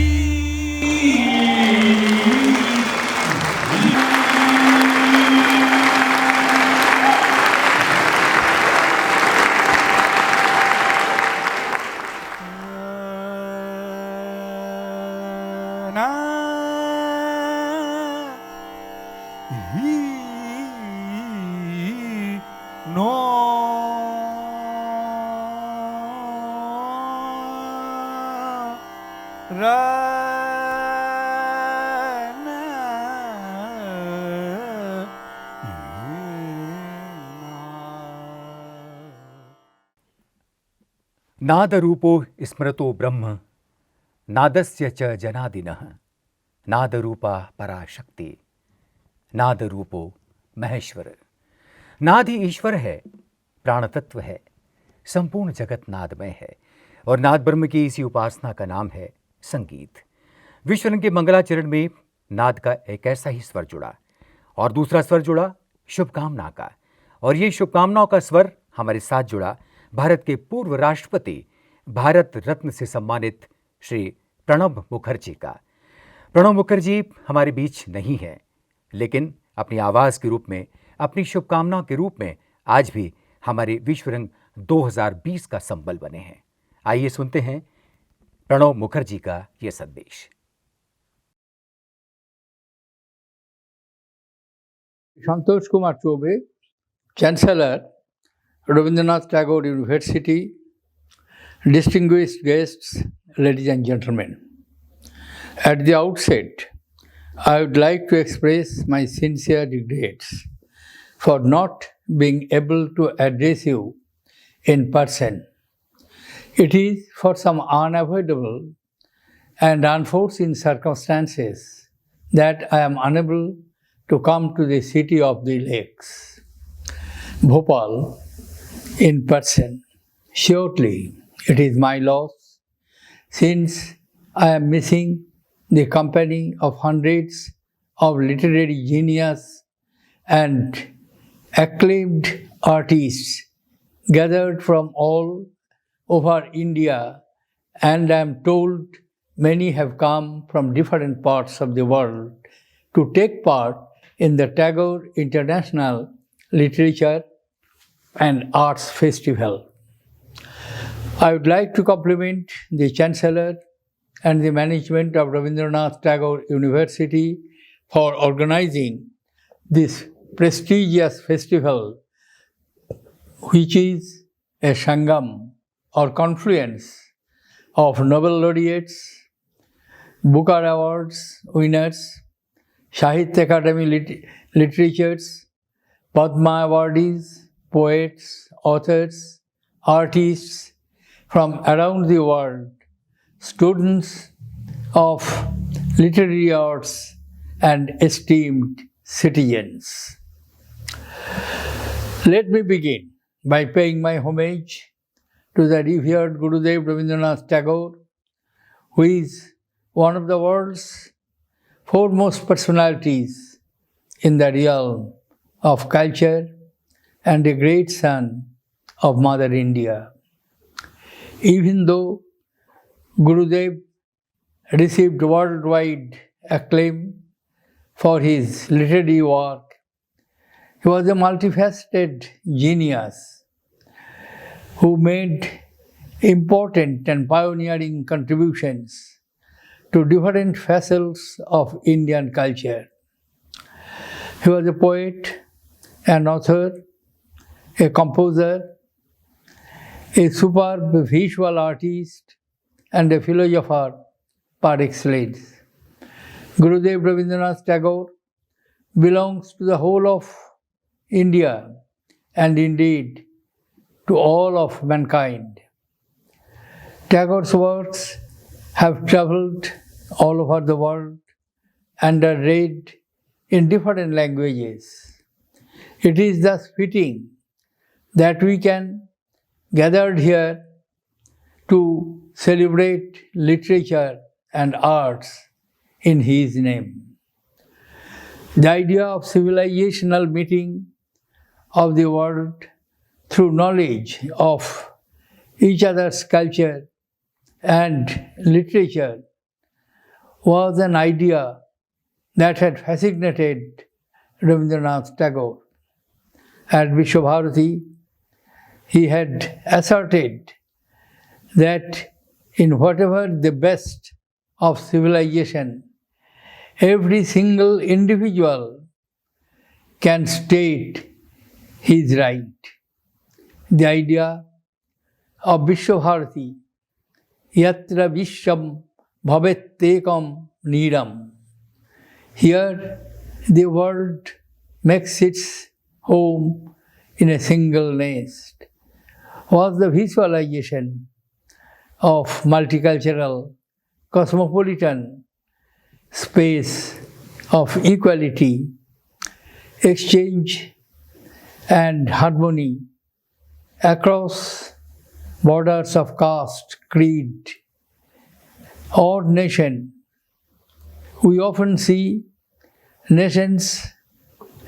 B: नादरूपो स्मृतो ब्रह्म नादस्य च जनादिनः नादरूपा पराशक्ति नादरूपो महेश्वर। नाद ही ईश्वर है, प्राण तत्व है, संपूर्ण जगत नादमय है और नाद ब्रह्म की इसी उपासना का नाम है संगीत। विश्वरंग के मंगलाचरण में नाद का एक ऐसा ही स्वर जुड़ा और दूसरा स्वर जुड़ा शुभकामना का, और ये शुभकामनाओं का स्वर हमारे साथ जुड़ा भारत के पूर्व राष्ट्रपति, भारत रत्न से सम्मानित श्री प्रणब मुखर्जी का। प्रणब मुखर्जी हमारे बीच नहीं है, लेकिन अपनी आवाज़ के रूप में, अपनी शुभकामनाओं के रूप में आज भी हमारे विश्वरंग 2020 का संबल बने हैं। आइए सुनते हैं प्रणब मुखर्जी का ये संदेश।
J: Santosh Kumar Choubey, chancellor, Rabindranath Tagore university, distinguished guests, ladies and gentlemen. At the outset, I would like to express my sincere regrets for not being able to address you in person. It is for some unavoidable and unforeseen circumstances that I am unable to come to the city of the lakes, Bhopal, in person. Surely it is my loss, since I am missing the company of hundreds of literary genius and acclaimed artists gathered from all over India, and I am told many have come from different parts of the world to take part in the Tagore International Literature and Arts Festival. I would like to compliment the Chancellor and the management of Rabindranath Tagore University for organizing this prestigious festival, which is a Sangam or confluence of Nobel laureates, Booker Awards winners, Sahitya Academy literatures, Padma awardees, poets, authors, artists from around the world, students of literary arts, and esteemed citizens. Let me begin by paying my homage to the revered Gurudev Rabindranath Tagore, who is one of the world's foremost personalities in the realm of culture and a great son of Mother India. Even though Gurudev received worldwide acclaim for his literary work, he was a multifaceted genius who made important and pioneering contributions to different facets of Indian culture. He was a poet, an author, a composer, a superb visual artist, and a philosopher par excellence. Gurudev Rabindranath Tagore belongs to the whole of India and indeed to all of mankind. Tagore's works have traveled all over the world and are read in different languages. It is thus fitting that we can gather here to celebrate literature and arts in his name. The idea of civilizational meeting of the world through knowledge of each other's culture and literature was an idea that had fascinated Rabindranath Tagore. At Vishwabharati, he had asserted that in whatever the best of civilization, every single individual can state his right. The idea of Vishwabharati, yatra vishwam bhavettekam niram. Here, the world makes its home in a single nest, was the visualization of multicultural, cosmopolitan space of equality, exchange, and harmony across borders of caste, creed, or nation. We often see nations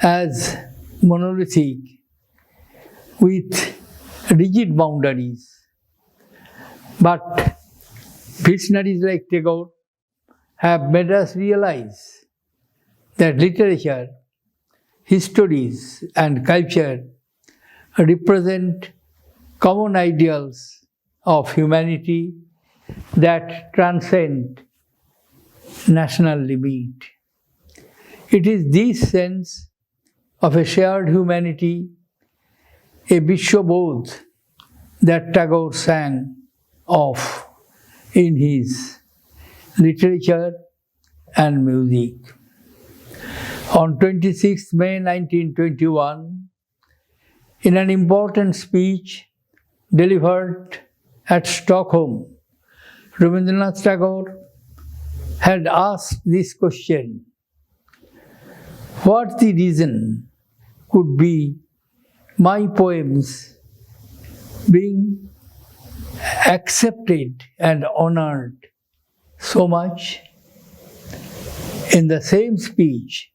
J: as monolithic with rigid boundaries. But visionaries like Tagore have made us realize that literature, histories, and culture represent common ideals of humanity that transcend national limit. It is this sense of a shared humanity, a Vishwabodh, that Tagore sang of in his literature and music. On 26 May 1921, in an important speech delivered at Stockholm, Rabindranath Tagore had asked this question: what the reason could be my poems being accepted and honored so much? In the same speech,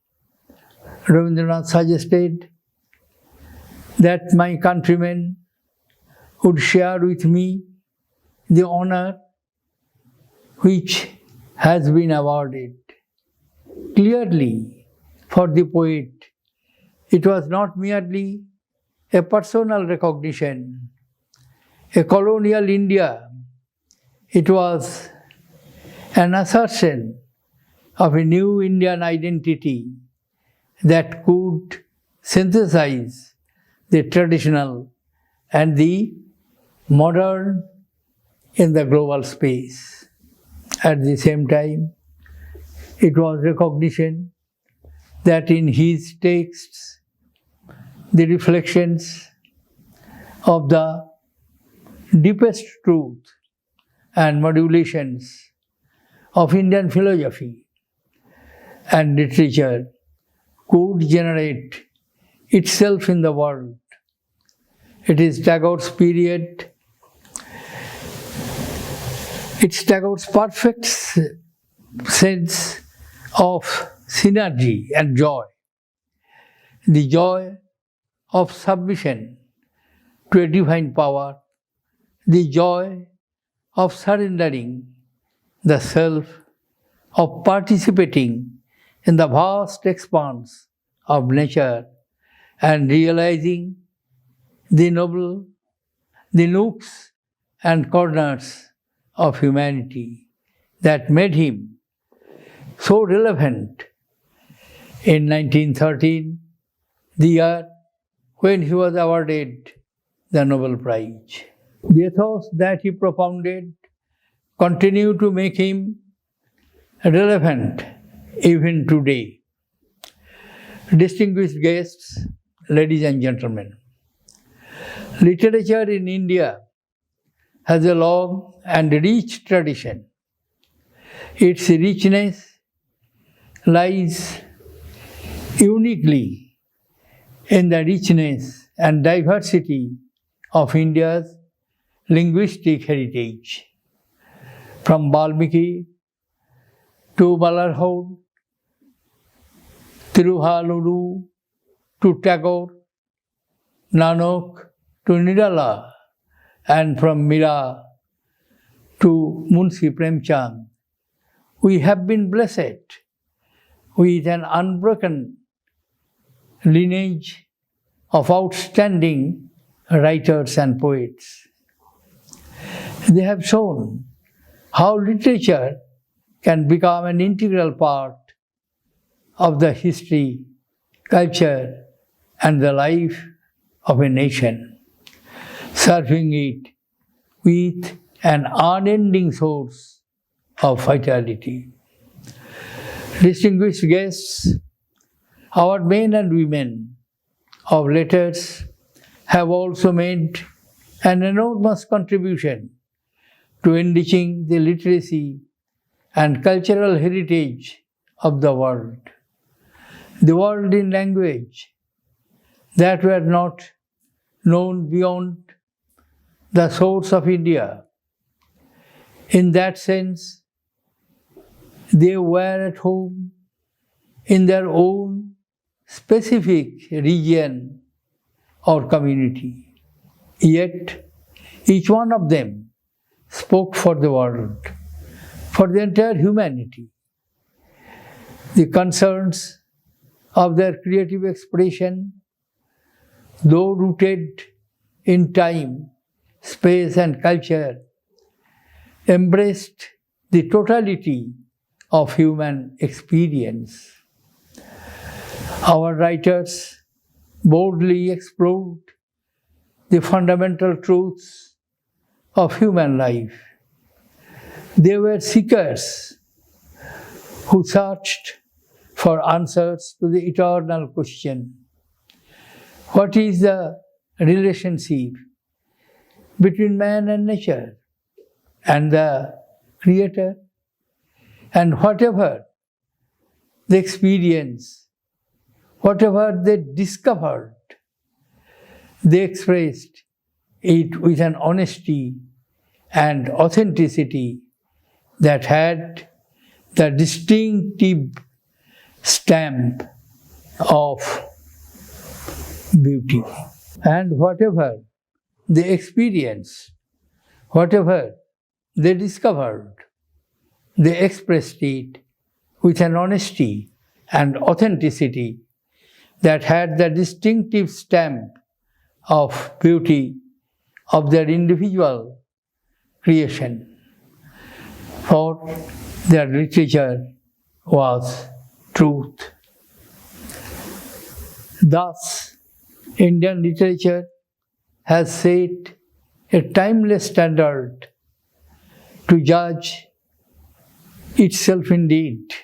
J: Rabindranath suggested that my countrymen would share with me the honor which has been awarded. Clearly, for the poet, it was not merely a personal recognition, a colonial India. It was an assertion of a new Indian identity that could synthesize the traditional and the modern in the global space. At the same time, it was recognition that in his texts, the reflections of the deepest truth and modulations of Indian philosophy and literature could generate itself in the world. It is Tagore's period. It's Tagore's perfect sense of synergy and joy. The joy of submission to a divine power, the joy of surrendering the self, of participating in the vast expanse of nature and realizing the noble, the nooks and corners of humanity that made him so relevant in 1913, the year when he was awarded the Nobel Prize. The ethos that he propounded continue to make him relevant even today. Distinguished guests, ladies and gentlemen, literature in India has a long and rich tradition. Its richness lies uniquely in the richness and diversity of India's linguistic heritage. From Valmiki to Mallarhoud, Tiruhaluru to Tagore, Nanak to Nirala, and from Mira to Munshi Premchand, we have been blessed with an unbroken lineage of outstanding writers and poets. They have shown how literature can become an integral part of the history, culture, and the life of a nation, serving it with an unending source of vitality. Distinguished guests, our men and women of letters have also made an enormous contribution to enriching the literacy and cultural heritage of the world. The world in language that were not known beyond the source of India. In that sense, they were at home in their own specific region or community. Yet, each one of them spoke for the world, for the entire humanity. The concerns of their creative expression, though rooted in time, space, and culture, embraced the totality of human experience. Our writers boldly explored the fundamental truths of human life. They were seekers who searched for answers to the eternal question: what is the relationship between man and nature and the Creator? And whatever they experienced, whatever they discovered, they expressed it with an honesty and authenticity that had the distinctive stamp of beauty. And whatever they experienced, whatever they discovered, they expressed it with an honesty and authenticity that had the distinctive stamp of beauty of their individual creation. For their literature was truth. Thus, Indian literature has set a timeless standard to judge itself indeed,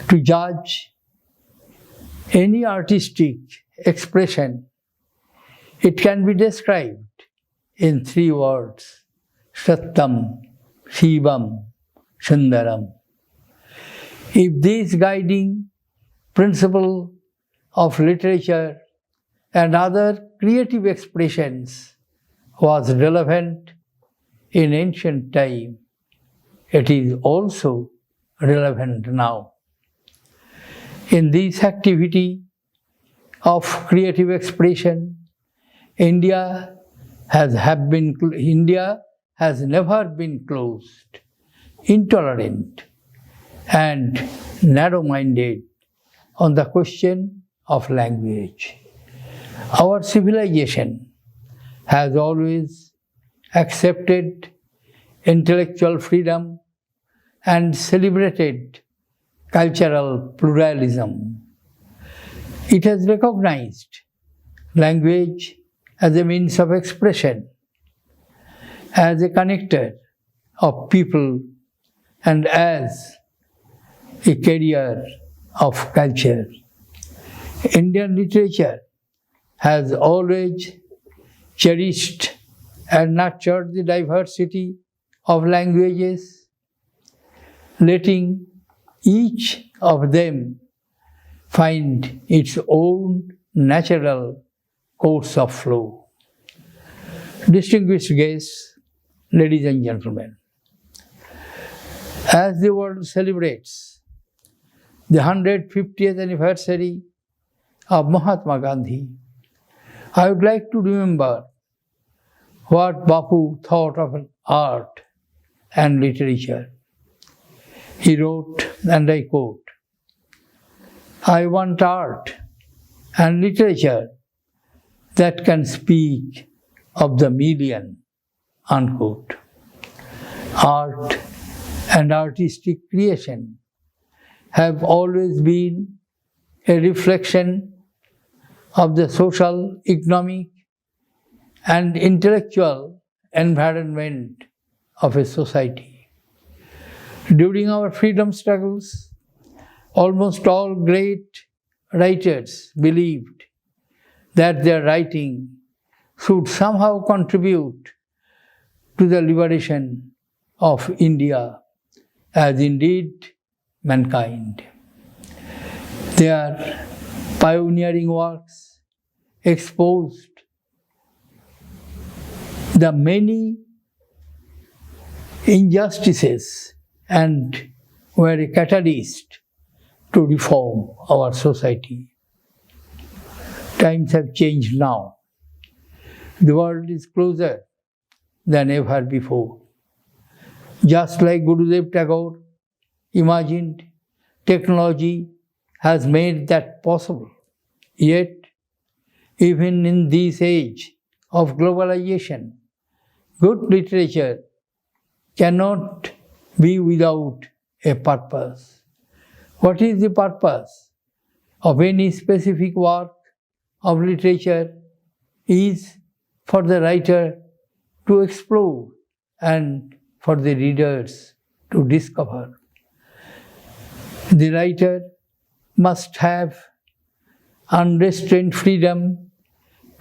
J: to judge any artistic expression. It can be described in 3 words: Satyam, Shivam, Sundaram. If this guiding principle of literature and other creative expressions was relevant in ancient time, it is also relevant now. In this activity of creative expression, India has never been closed, intolerant, and narrow-minded on the question of language. Our civilization has always accepted intellectual freedom and celebrated cultural pluralism. It has recognized language as a means of expression, as a connector of people, and as a carrier of culture. Indian literature has always cherished and nurtured the diversity of languages, letting each of them find its own natural course of flow. Distinguished guests, ladies and gentlemen, as the world celebrates the 150th anniversary of Mahatma Gandhi, I would like to remember what Bapu thought of art and literature. He wrote, and I quote, "I want art and literature that can speak of the million," unquote. Art and artistic creation have always been a reflection of the social, economic, and intellectual environment of a society. During our freedom struggles, almost all great writers believed that their writing should somehow contribute to the liberation of India, as indeed mankind. Their pioneering works exposed the many injustices and were a catalyst to reform our society. Times have changed now. The world is closer than ever before. Just like Gurudev Tagore imagined, technology has made that possible. Yet, even in this age of globalization, good literature cannot be without a purpose. What is the purpose of any specific work of literature is for the writer to explore and for the readers to discover. The writer must have unrestrained freedom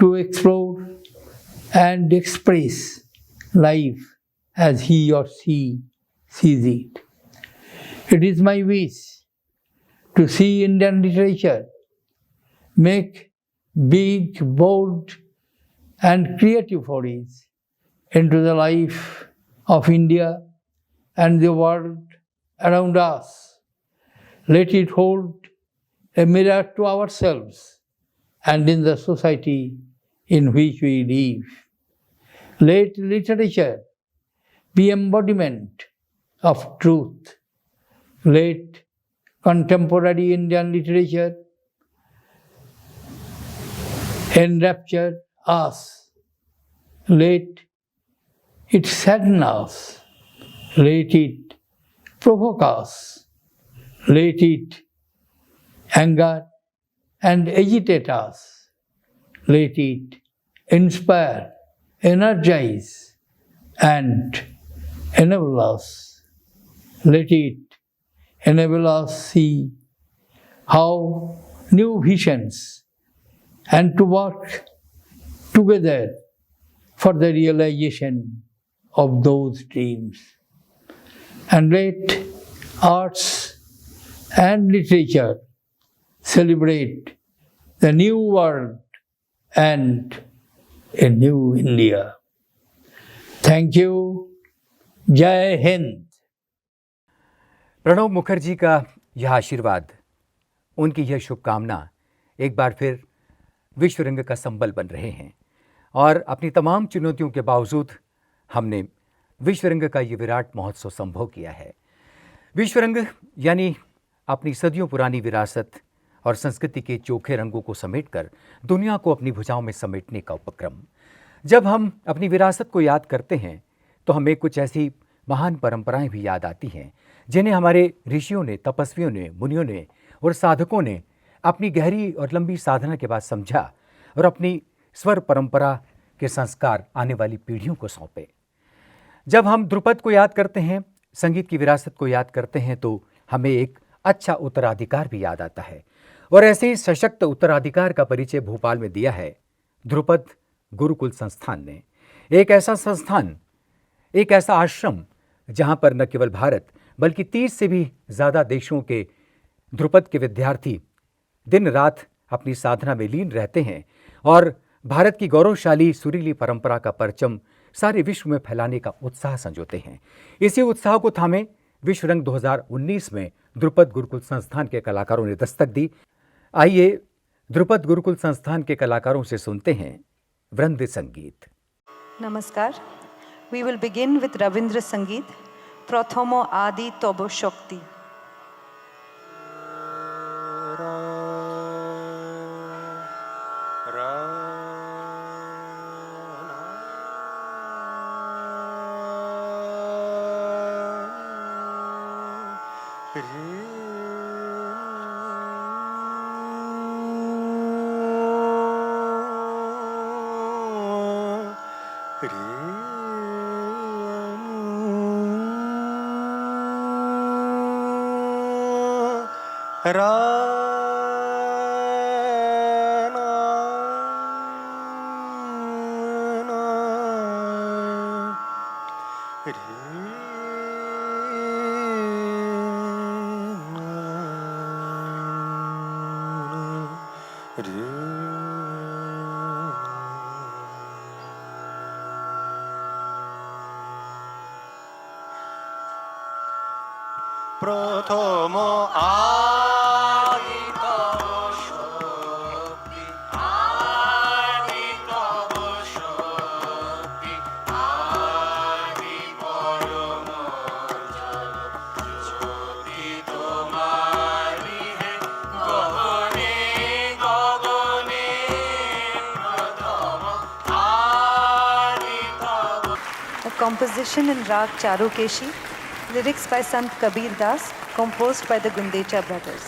J: to explore and express life as he or she sees it. It is my wish to see Indian literature make big, bold, and creative forays into the life of India and the world around us. Let it hold a mirror to ourselves and in the society in which we live. Let literature be embodiment of truth. Let contemporary Indian literature enrapture us. Let it sadden us. Let it provoke us. Let it anger and agitate us. Let it inspire, energize, and enable us. Let it enable us see how new visions and to work together for the realization of those dreams. And let arts and literature celebrate the new world and a new India. Thank you. Jai Hind.
B: Pranab Mukherjee का यह आशीर्वाद, उनकी यह शुभकामना एक बार फिर विश्व रंग का संबल बन रहे हैं और अपनी तमाम चुनौतियों के बावजूद हमने विश्व रंग का ये विराट महोत्सव संभव किया है। विश्व रंग यानी अपनी सदियों पुरानी विरासत और संस्कृति के चोखे रंगों को समेटकर दुनिया को अपनी भुजाओं में समेटने का उपक्रम। जब हम अपनी विरासत को याद करते हैं तो हमें कुछ ऐसी महान परंपराएं भी याद आती हैं जिन्हें हमारे ऋषियों ने, तपस्वियों ने, मुनियों ने और साधकों ने अपनी गहरी और लंबी साधना के बाद समझा और अपनी स्वर परंपरा के संस्कार आने वाली पीढ़ियों को सौंपे। जब हम ध्रुपद को याद करते हैं, संगीत की विरासत को याद करते हैं तो हमें एक अच्छा उत्तराधिकार भी याद आता है और ऐसे ही सशक्त उत्तराधिकार का परिचय भोपाल में दिया है ध्रुपद गुरुकुल संस्थान ने। एक ऐसा संस्थान, एक ऐसा आश्रम जहां पर न केवल भारत बल्कि 30 से भी ज़्यादा देशों के ध्रुपद के विद्यार्थी दिन रात अपनी साधना में लीन रहते हैं और भारत की गौरवशाली सुरीली परंपरा का परचम सारे विश्व में फैलाने का उत्साह संजोते हैं। इसी उत्साह को थामे विश्व रंग 2019 में ध्रुपद गुरुकुल संस्थान के कलाकारों ने दस्तक दी। आइए ध्रुपद गुरुकुल संस्थान के कलाकारों से सुनते हैं वृंद संगीत।
K: नमस्कार। We will begin with Ravindra Sangeet, Prathamo Adi Tobo Shakti.
D: প্রথম আদি তব শক্তি, আদি তব শক্তি, আদি পরম জল জ্যোতি তোমারি হে গগনে গগনে প্রথম আদি তব।
K: A composition in Rag Charukeshi, lyrics by Sant Kabir Das, composed by the Gundecha brothers.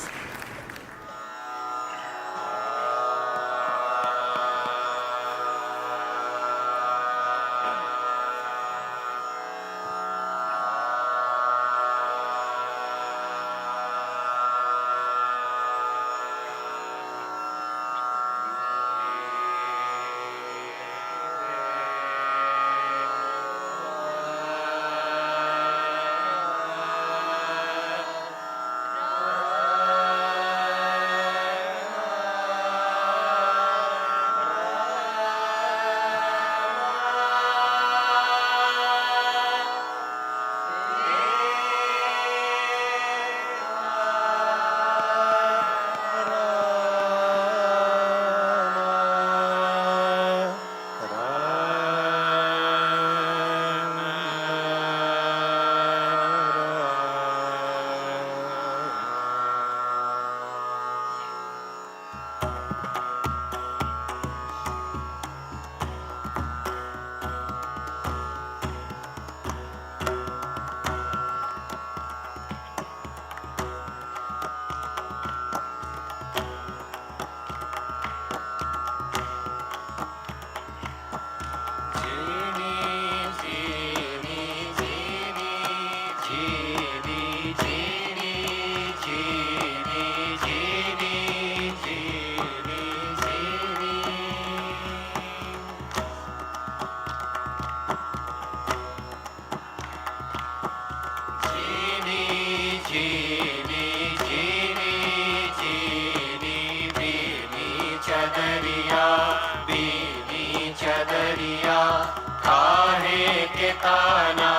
H: काहे के ताना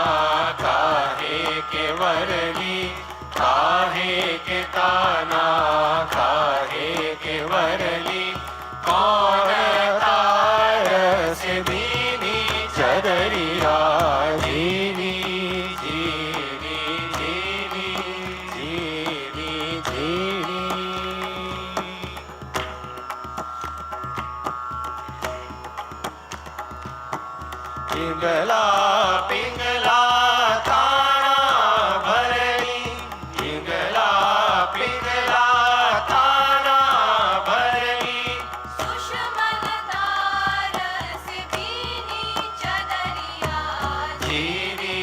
H: काहे के वरली काहे के ताना काहे के वरली कौन तारस दीनी चदरिया जीनी जीनी जीनी जीनी जीनी पिंगला पिंगला ताना भरली पिंगला पिंगला ताना भरली
L: सुषमन तारस दीनी चदरिया
H: जीनी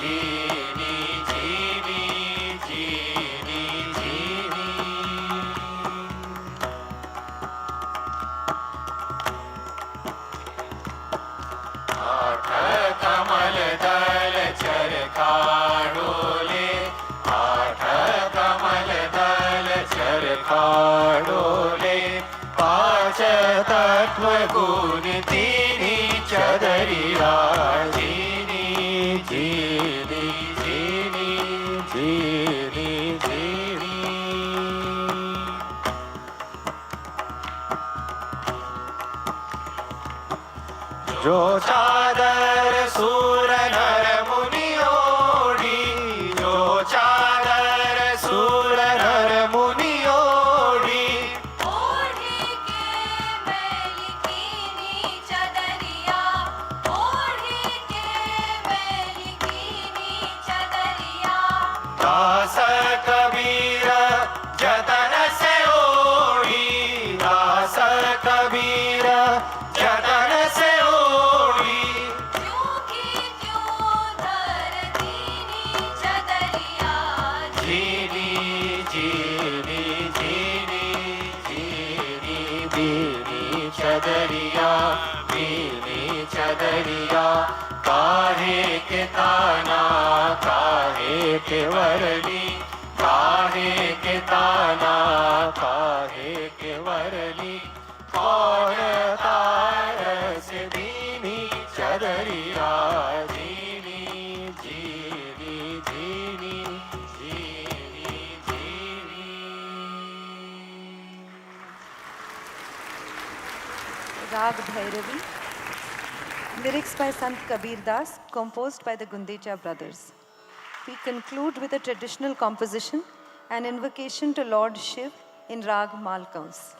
H: जीनी जीनी जीनी जीनी आठ कमल दल चरखाडोले आठ कमल दल चरखाडोले पांच तत्व गुण तीनी चदरिया जीनी जीनी जीनी जीनी जीनी जो चादर सूर नर मुनि ओढ़ी जो चादर सूर नर मुनि ओढ़ी
L: ओढ़ी के मैली कीनी चदरिया ओढ़ी के मैली कीनी चदरिया
H: दास कबीर जतन से ओढ़ी दास कबीर जतन से ओढ़ी
L: क्यों की क्यों धर दीनी चदरिया
H: जीनी जीनी जीनी जीनी बीनी चदरिया बीनी चदरिया काहे के ताना काहे के वरली काहे के ताना काहे के वरली कौन तारस दीनी चदरिया जीनी जीनी जीनी जीनी जीनी
K: Rag Bhairavi. Lyrics by Sant Kabir Das, composed by the Gundecha brothers. We conclude with a traditional composition, an invocation to Lord Shiv in Rag Malkans.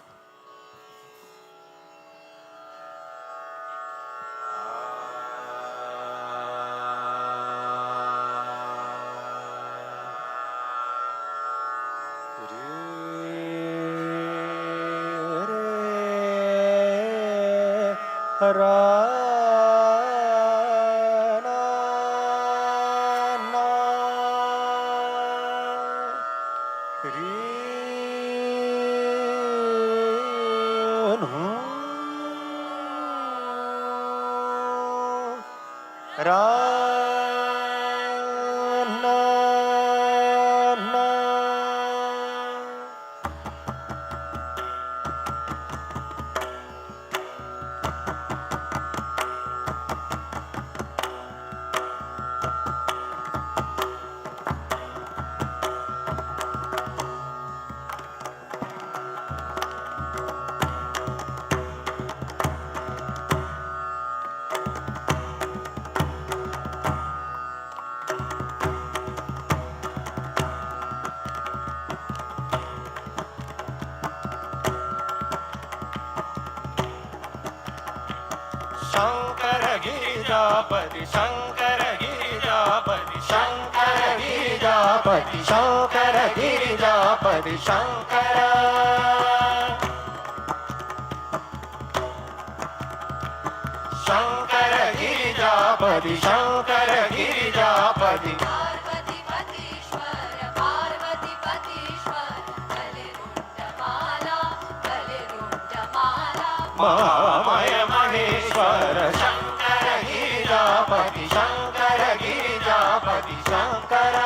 H: Shankar Girijapati Shankar Girijapati Shankar Girijapati Shankar Girijapati Shankar Shankar Girijapati Shankar Girijapati
L: Parvati पतीश्वर Parvati पतीश्वर गले रुंड माला
H: महामय महेश्वर शंकर गिरिजापति शंकर गिरिजापति शंकर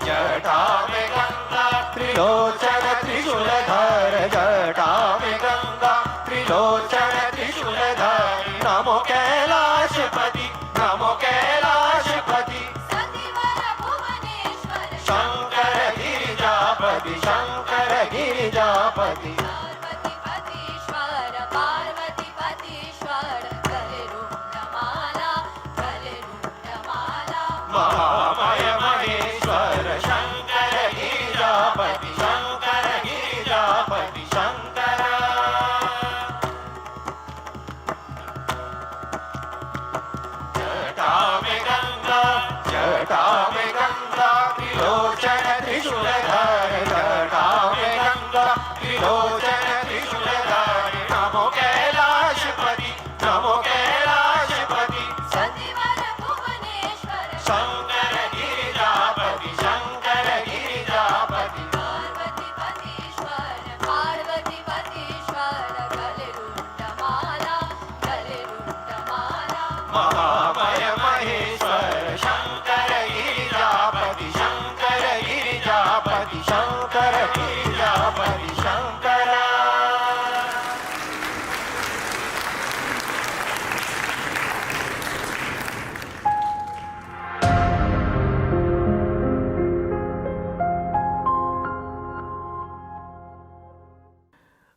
H: जटा में गंगा त्रिलोचन त्रिशूल गिरिजापति
L: पार्वती पतीश्वर पार्वती पतीश्वर गले रुंडमाला गले रुंडमाला
H: महामय महेश्वर शंकर गिरिजापति शंकर गिरिजापति शंकर जटा में गंगा त्रिलोचन त्रिशूलधर जटा में गंगा त्रिलोचन त्रिशूलधर नमो कैलाशपति
L: सतिवर भुवनेश्वर
H: शंकर गिरिजापति
L: पार्वती पतीश्वर गले रुंडमाला
H: महामय महेश्वर शंकर गिरिजापति शंकर गिरिजापति शंकर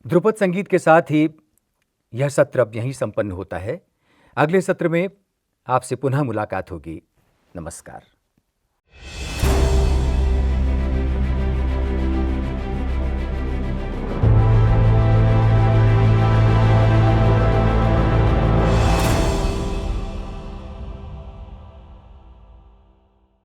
B: ध्रुपद संगीत के साथ ही यह सत्र अब यहीं संपन्न होता है। अगले सत्र में आपसे पुनः मुलाकात होगी। नमस्कार।